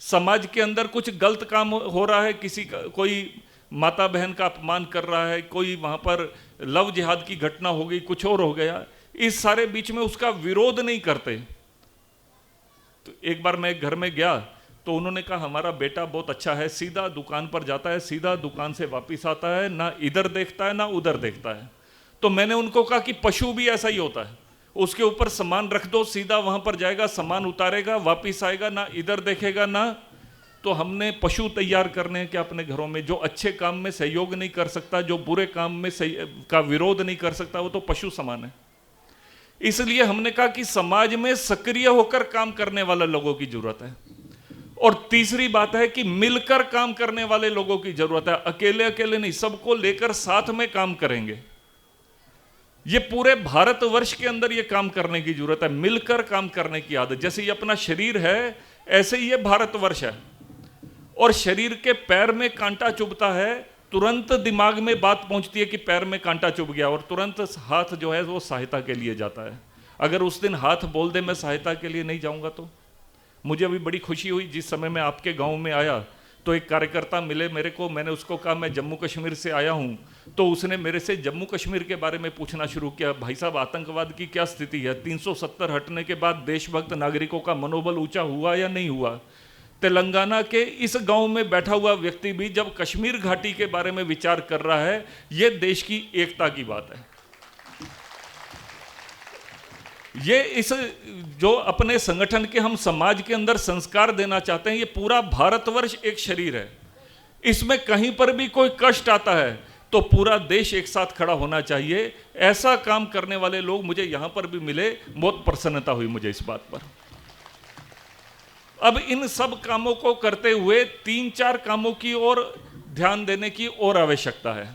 समाज के अंदर कुछ गलत काम हो रहा है, कोई माता बहन का अपमान कर रहा है, कोई वहाँ पर लव जिहाद की घटना हो गई, कुछ और हो गया, इस सारे बीच में उसका विरोध नहीं करते। तो एक बार मैं घर में गया तो उन्होंने कहा हमारा बेटा बहुत अच्छा है, सीधा दुकान पर जाता है, सीधा दुकान से वापस आता है, ना इधर देखता है ना उधर देखता है। तो मैंने उनको कहा कि पशु भी ऐसा ही होता है, उसके ऊपर सामान रख दो, सीधा वहाँ पर जाएगा, सामान उतारेगा, वापस आएगा, ना इधर देखेगा ना। तो हमने पशु तैयार करने हैं कि अपने घरों में जो अच्छे काम में सहयोग नहीं कर सकता, जो बुरे काम में का विरोध नहीं कर सकता, वो तो पशु समान है। इसलिए हमने कहा कि समाज में सक्रिय होकर काम करने वाले लोगों की जरूरत है। और तीसरी बात है कि मिलकर काम करने वाले लोगों की जरूरत है। अकेले अकेले नहीं, सबको लेकर साथ में काम करेंगे। ये पूरे भारतवर्ष के अंदर ये काम करने की जरूरत है, मिलकर काम करने की आदत। जैसे ये अपना शरीर है ऐसे ही ये भारतवर्ष है। और शरीर के पैर में कांटा चुभता है, तुरंत दिमाग में बात पहुंचती है कि पैर में कांटा चुभ गया, और तुरंत हाथ जो है वो सहायता के लिए जाता है। अगर उस दिन हाथ बोल दे मैं सहायता के लिए नहीं जाऊंगा तो मुझे अभी बड़ी खुशी हुई, जिस समय मैं आपके गांव में आया तो एक कार्यकर्ता मिले मेरे को, मैंने उसको कहा मैं जम्मू कश्मीर से आया हूं, तो उसने मेरे से जम्मू कश्मीर के बारे में पूछना शुरू किया, भाई साहब आतंकवाद की क्या स्थिति है, 370 हटने के बाद देशभक्त नागरिकों का मनोबल ऊंचा हुआ या नहीं हुआ। तेलंगाना के इस गांव में बैठा हुआ व्यक्ति भी जब कश्मीर घाटी के बारे में विचार कर रहा है, ये देश की एकता की बात है। ये इस जो अपने संगठन के हम समाज के अंदर संस्कार देना चाहते हैं, ये पूरा भारतवर्ष एक शरीर है, इसमें कहीं पर भी कोई कष्ट आता है तो पूरा देश एक साथ खड़ा होना चाहिए। ऐसा काम करने वाले लोग मुझे यहां पर भी मिले, बहुत प्रसन्नता हुई मुझे इस बात पर। अब इन सब कामों को करते हुए 3-4 कामों की ओर ध्यान देने की और आवश्यकता है।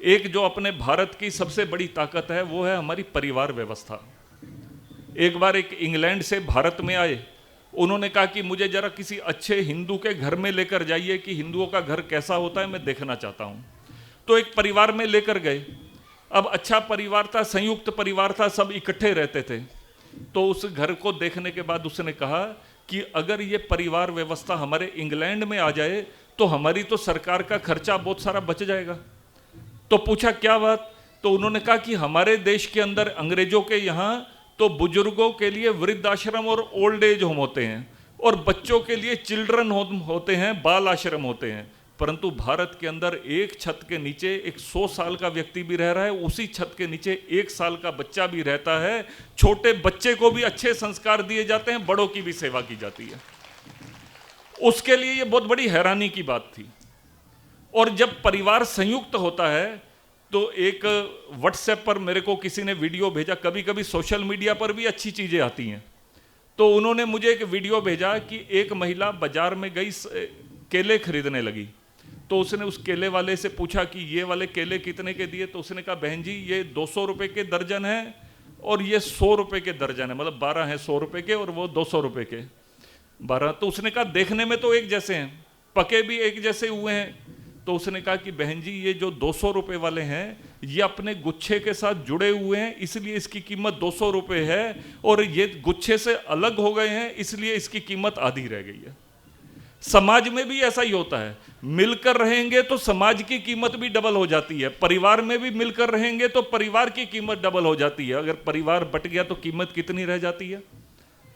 एक जो अपने भारत की सबसे बड़ी ताकत है वो है हमारी परिवार व्यवस्था। एक बार एक इंग्लैंड से भारत में आए, उन्होंने कहा कि मुझे जरा किसी अच्छे हिंदू के घर में लेकर जाइए कि हिंदुओं का घर कैसा होता है, मैं देखना चाहता हूं। तो एक परिवार में लेकर गए। अब अच्छा परिवार था, संयुक्त परिवार था, सब इकट्ठे रहते थे। तो उस घर को देखने के बाद उसने कहा कि अगर ये परिवार व्यवस्था हमारे इंग्लैंड में आ जाए तो हमारी तो सरकार का खर्चा बहुत सारा बच जाएगा। तो पूछा क्या बात, तो उन्होंने कहा कि हमारे देश के अंदर अंग्रेजों के यहाँ तो बुजुर्गों के लिए वृद्धाश्रम और ओल्ड एज होम होते हैं और बच्चों के लिए चिल्ड्रन होम होते हैं, बाल आश्रम होते हैं, परंतु भारत के अंदर एक छत के नीचे एक 100 साल का व्यक्ति भी रह रहा है, उसी छत के नीचे 1 साल का बच्चा भी रहता है। छोटे बच्चे को भी अच्छे संस्कार दिए जाते हैं, बड़ों की भी सेवा की जाती है। उसके लिए ये बहुत बड़ी हैरानी की बात थी। और जब परिवार संयुक्त होता है तो एक व्हाट्सएप पर मेरे को किसी ने वीडियो भेजा, कभी कभी सोशल मीडिया पर भी अच्छी चीजें आती हैं, तो उन्होंने मुझे एक वीडियो भेजा कि एक महिला बाजार में गई केले खरीदने लगी। तो उसने उस केले वाले से पूछा कि ये वाले केले कितने के दिए, तो उसने कहा बहन जी ये 200 रुपए के दर्जन है और ये 100 रुपए के दर्जन है, मतलब 12 हैं 100 रुपए के और वो 200 रुपए के 12। तो उसने कहा देखने में तो एक जैसे हैं, पके भी एक जैसे हुए हैं। तो उसने कहा कि बहन जी ये जो 200 रुपए वाले हैं ये अपने गुच्छे के साथ जुड़े हुए हैं, इसलिए इसकी कीमत 200 रुपए है, और ये गुच्छे से अलग हो गए हैं इसलिए इसकी कीमत आधी रह गई है। समाज में भी ऐसा ही होता है, मिलकर रहेंगे तो समाज की कीमत भी डबल हो जाती है, परिवार में भी मिलकर रहेंगे तो परिवार की कीमत डबल हो जाती है। अगर परिवार बट गया तो कीमत कितनी रह जाती है,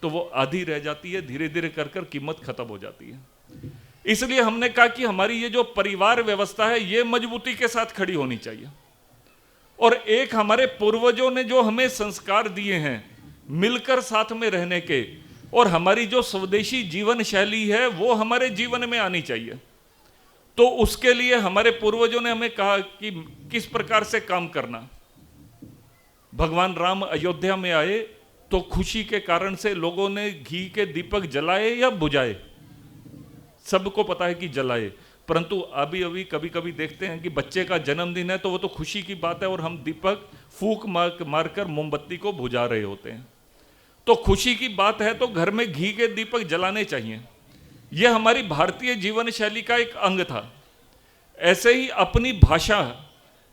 तो वो आधी रह जाती है, धीरे धीरे कर कर कीमत खत्म हो जाती है। इसलिए हमने कहा कि हमारी ये जो परिवार व्यवस्था है ये मजबूती के साथ खड़ी होनी चाहिए। और एक हमारे पूर्वजों ने जो हमें संस्कार दिए हैं मिलकर साथ में रहने के, और हमारी जो स्वदेशी जीवन शैली है वो हमारे जीवन में आनी चाहिए। तो उसके लिए हमारे पूर्वजों ने हमें कहा कि किस प्रकार से काम करना। भगवान राम अयोध्या में आए तो खुशी के कारण से लोगों ने घी के दीपक जलाए या बुझाए, सबको पता है कि जलाए, परंतु अभी अभी कभी कभी देखते हैं कि बच्चे का जन्मदिन है तो वो तो खुशी की बात है और हम दीपक फूंक मारकर मोमबत्ती को बुझा रहे होते हैं। तो खुशी की बात है तो घर में घी के दीपक जलाने चाहिए। यह हमारी भारतीय जीवन शैली का एक अंग था। ऐसे ही अपनी भाषा,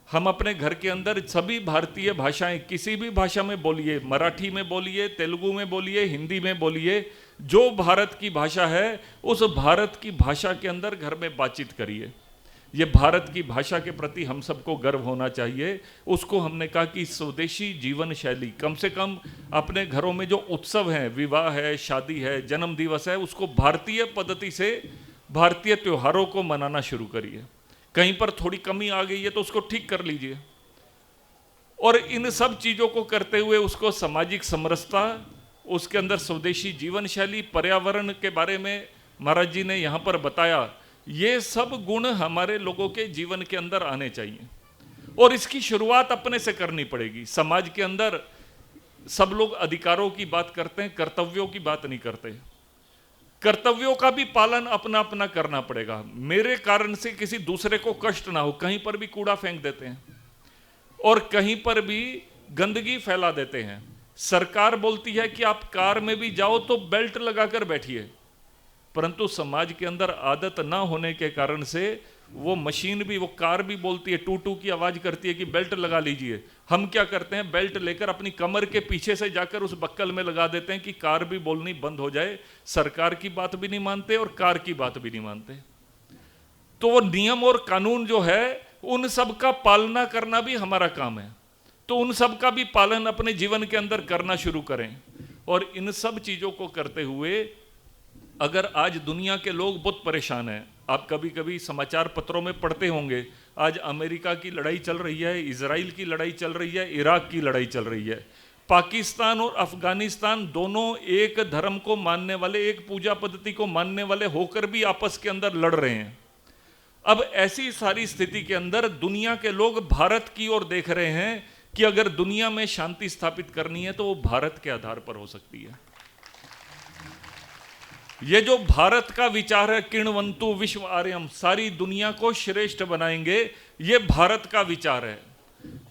हम अपने घर के अंदर सभी भारतीय भाषाएं, किसी भी भाषा में बोलिए, मराठी में बोलिए, तेलुगु में बोलिए, हिंदी में बोलिए, जो भारत की भाषा है उस भारत की भाषा के अंदर घर में बातचीत करिए। ये भारत की भाषा के प्रति हम सबको गर्व होना चाहिए। उसको हमने कहा कि स्वदेशी जीवन शैली, कम से कम अपने घरों में जो उत्सव हैं, विवाह है, शादी है, जन्म दिवस है, उसको भारतीय पद्धति से, भारतीय त्योहारों को मनाना शुरू करिए। कहीं पर थोड़ी कमी आ गई है तो उसको ठीक कर लीजिए। और इन सब चीज़ों को करते हुए उसको सामाजिक समरसता, उसके अंदर स्वदेशी जीवन शैली, पर्यावरण के बारे में महाराज जी ने यहाँ पर बताया, ये सब गुण हमारे लोगों के जीवन के अंदर आने चाहिए। और इसकी शुरुआत अपने से करनी पड़ेगी। समाज के अंदर सब लोग अधिकारों की बात करते हैं, कर्तव्यों की बात नहीं करते। कर्तव्यों का भी पालन अपना अपना करना पड़ेगा। मेरे कारण से किसी दूसरे को कष्ट ना हो। कहीं पर भी कूड़ा फेंक देते हैं और कहीं पर भी गंदगी फैला देते हैं। सरकार बोलती है कि आप कार में भी जाओ तो बेल्ट लगाकर बैठिए, परंतु समाज के अंदर आदत ना होने के कारण से वो मशीन भी, वो कार भी बोलती है, टू टू की आवाज़ करती है कि बेल्ट लगा लीजिए। हम क्या करते हैं, बेल्ट लेकर अपनी कमर के पीछे से जाकर उस बक्कल में लगा देते हैं कि कार भी बोलनी बंद हो जाए। सरकार की बात भी नहीं मानते और कार की बात भी नहीं मानते। तो वो नियम और कानून जो है उन सब का पालना करना भी हमारा काम है। तो उन सब का भी पालन अपने जीवन के अंदर करना शुरू करें। और इन सब चीज़ों को करते हुए अगर आज दुनिया के लोग बहुत परेशान हैं, आप कभी कभी समाचार पत्रों में पढ़ते होंगे, आज अमेरिका की लड़ाई चल रही है, इजराइल की लड़ाई चल रही है, इराक की लड़ाई चल रही है। पाकिस्तान और अफगानिस्तान दोनों एक धर्म को मानने वाले, एक पूजा पद्धति को मानने वाले होकर भी आपस के अंदर लड़ रहे हैं। अब ऐसी सारी स्थिति के अंदर दुनिया के लोग भारत की ओर देख रहे हैं कि अगर दुनिया में शांति स्थापित करनी है तो वो भारत के आधार पर हो सकती है। ये जो भारत का विचार है, किणवंतु विश्व आर्यम, सारी दुनिया को श्रेष्ठ बनाएंगे, ये भारत का विचार है।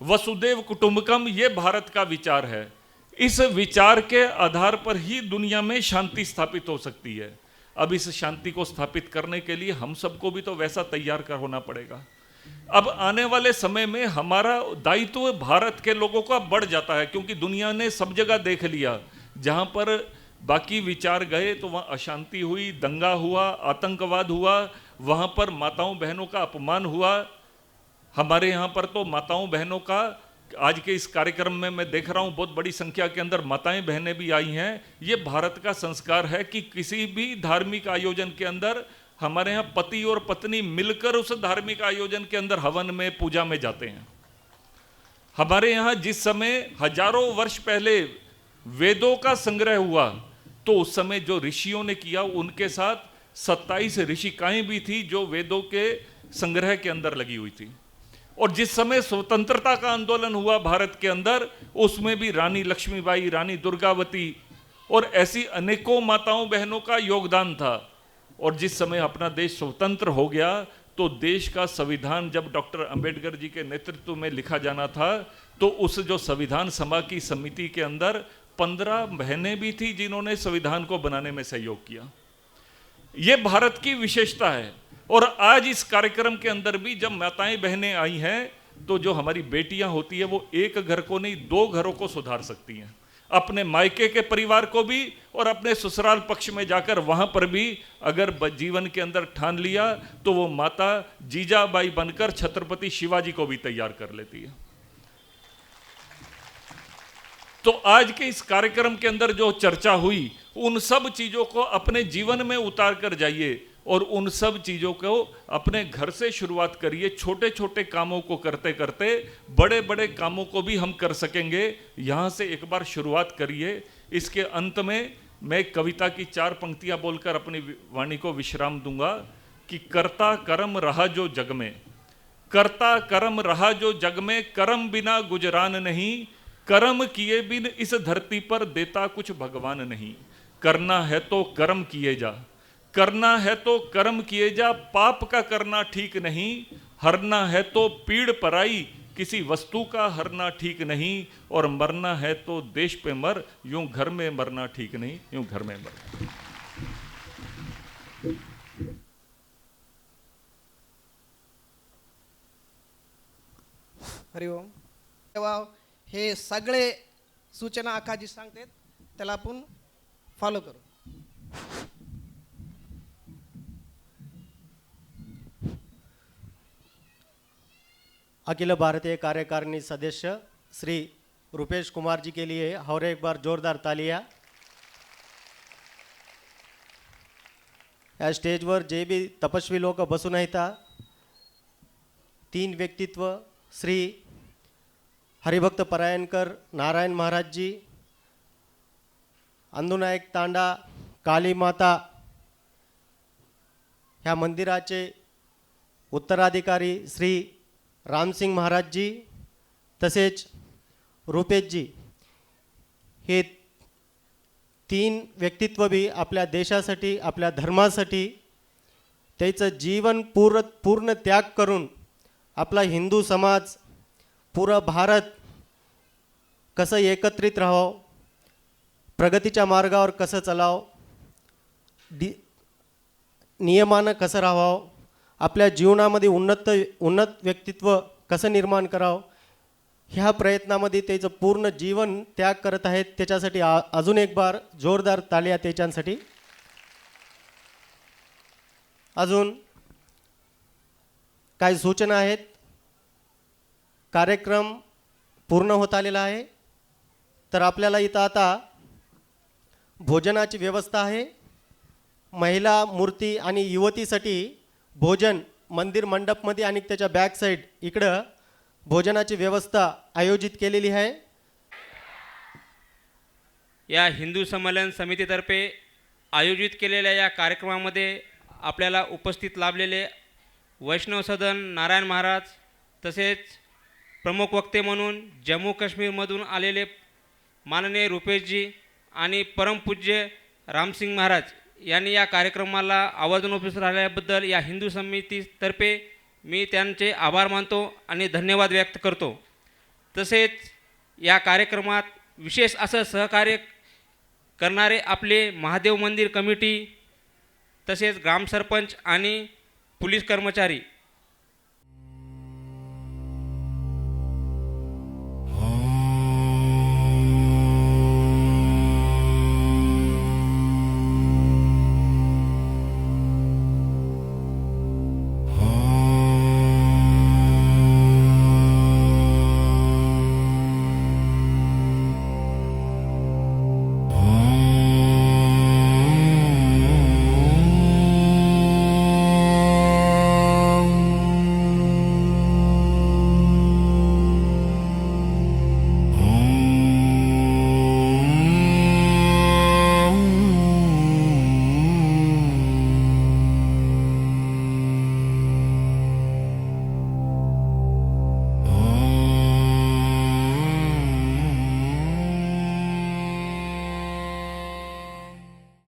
वसुदेव कुटुंबकम, ये भारत का विचार है। इस विचार के आधार पर ही दुनिया में शांति स्थापित हो सकती है। अब इस शांति को स्थापित करने के लिए हम सबको भी तो वैसा तैयार कर होना पड़ेगा। अब आने वाले समय में हमारा दायित्व भारत के लोगों का बढ़ जाता है, क्योंकि दुनिया ने सब जगह देख लिया, जहां पर बाकी विचार गए तो वहाँ अशांति हुई, दंगा हुआ, आतंकवाद हुआ, वहाँ पर माताओं बहनों का अपमान हुआ। हमारे यहाँ पर तो माताओं बहनों का, आज के इस कार्यक्रम में मैं देख रहा हूँ बहुत बड़ी संख्या के अंदर माताएं बहनें भी आई हैं। ये भारत का संस्कार है कि किसी भी धार्मिक आयोजन के अंदर हमारे यहाँ पति और पत्नी मिलकर उस धार्मिक आयोजन के अंदर हवन में, पूजा में जाते हैं। हमारे यहाँ जिस समय हजारों वर्ष पहले वेदों का संग्रह हुआ, तो उस समय जो ऋषियों ने किया, उनके साथ 27 ऋषिकाएं भी थी जो वेदों के संग्रह के अंदर लगी हुई थी। और जिस समय स्वतंत्रता का आंदोलन हुआ भारत के अंदर, उसमें भी रानी लक्ष्मीबाई, रानी दुर्गावती और ऐसी अनेकों माताओं बहनों का योगदान था। और जिस समय अपना देश स्वतंत्र हो गया, तो देश का संविधान जब डॉक्टर अंबेडकर जी के नेतृत्व में लिखा जाना था, तो उस जो संविधान सभा की समिति के अंदर 15 बहनें भी थी जिन्होंने संविधान को बनाने में सहयोग किया। ये भारत की विशेषता है। और आज इस कार्यक्रम के अंदर भी जब माताएं बहनें आई हैं, तो जो हमारी बेटियां होती है वो एक घर को नहीं, 2 घरों को सुधार सकती हैं। अपने मायके के परिवार को भी और अपने ससुराल पक्ष में जाकर वहां पर भी अगर जीवन के अंदर ठान लिया, तो वो माता जीजाबाई बनकर छत्रपति शिवाजी को भी तैयार कर लेती है। तो आज के इस कार्यक्रम के अंदर जो चर्चा हुई, उन सब चीजों को अपने जीवन में उतार कर जाइए और उन सब चीज़ों को अपने घर से शुरुआत करिए। छोटे छोटे कामों को करते करते बड़े बड़े कामों को भी हम कर सकेंगे। यहाँ से एक बार शुरुआत करिए। इसके अंत में मैं कविता की 4 पंक्तियाँ बोलकर अपनी वाणी को विश्राम दूंगा कि करता कर्म रहा जो जग में, करता कर्म रहा जो जग में, कर्म बिना गुजरान नहीं, कर्म किए बिन इस धरती पर देता कुछ भगवान नहीं। करना है तो कर्म किए जा, करना है तो कर्म किए जा, पाप का करना ठीक नहीं, हरना है तो पीड़ पराई, किसी वस्तु का हरना ठीक नहीं, और मरना है तो देश पे मर, यूं घर में मरना ठीक नहीं, यूं घर में मर। हरिओम। तेव्हा हे सगळे सूचना आकाजी सांगतात, त्याला आपण फॉलो करू. अखिल भारतीय कार्यकारिणी सदस्य श्री रुपेश कुमार जी के लिए और एक बार जोरदार तालियां. या स्टेजवर जे भी तपस्वी लोक बसून आहेत, 3 व्यक्तित्व श्री हरिभक्त परायणकर नारायण महाराज जी, अंदुनायक तांडा, काली माता ह्या मंदिराचे उत्तराधिकारी श्री रामसिंग महाराज जी, तसेच रुपेश जी, हे 3 व्यक्तित्व भी आपल्या देशासाठी, आपल्या धर्मासाठी त्याचं जीवन पूर्ण त्याग करून आपला हिंदू समाज, पूरा भारत कसं एकत्रित राहावं, प्रगतीच्या मार्गावर कसं चालावं, नियमानं कसं राहावं आपल्या जीवनामध्ये उन्नत व्यक्तित्व कसं निर्माण करावं ह्या प्रयत्नामध्ये त्याचं पूर्ण जीवन त्याग करत आहेत. त्याच्यासाठी अजून एक बार जोरदार तालिया त्याच्यासाठी. अजून काही सूचना आहेत. कार्यक्रम पूर्ण होत आलेला आहे, तर आपल्याला इथं आता भोजनाची व्यवस्था आहे. महिला मूर्ती आणि युवतीसाठी भोजन मंदिर मंडपमध्ये आणि त्याच्या बॅक साईड इकडं भोजनाची व्यवस्था आयोजित केलेली आहे. या हिंदू संमेलन समितीतर्फे आयोजित केलेल्या या कार्यक्रमामध्ये आपल्याला उपस्थित लाभलेले वैष्णव सदन नारायण महाराज, तसेच प्रमुख वक्ते म्हणून जम्मू काश्मीरमधून आलेले माननीय रुपेशजी आणि परमपूज्य रामसिंग महाराज यांनी या कार्यक्रमाला आवर्जून उपस्थित राहिल्याबद्दल या हिंदू समितीतर्फे मी त्यांचे आभार मानतो आणि धन्यवाद व्यक्त करतो. तसेच या कार्यक्रमात विशेष असं सहकार्य करणारे आपले महादेव मंदिर कमिटी, तसेच ग्रामसरपंच आणि पोलीस कर्मचारी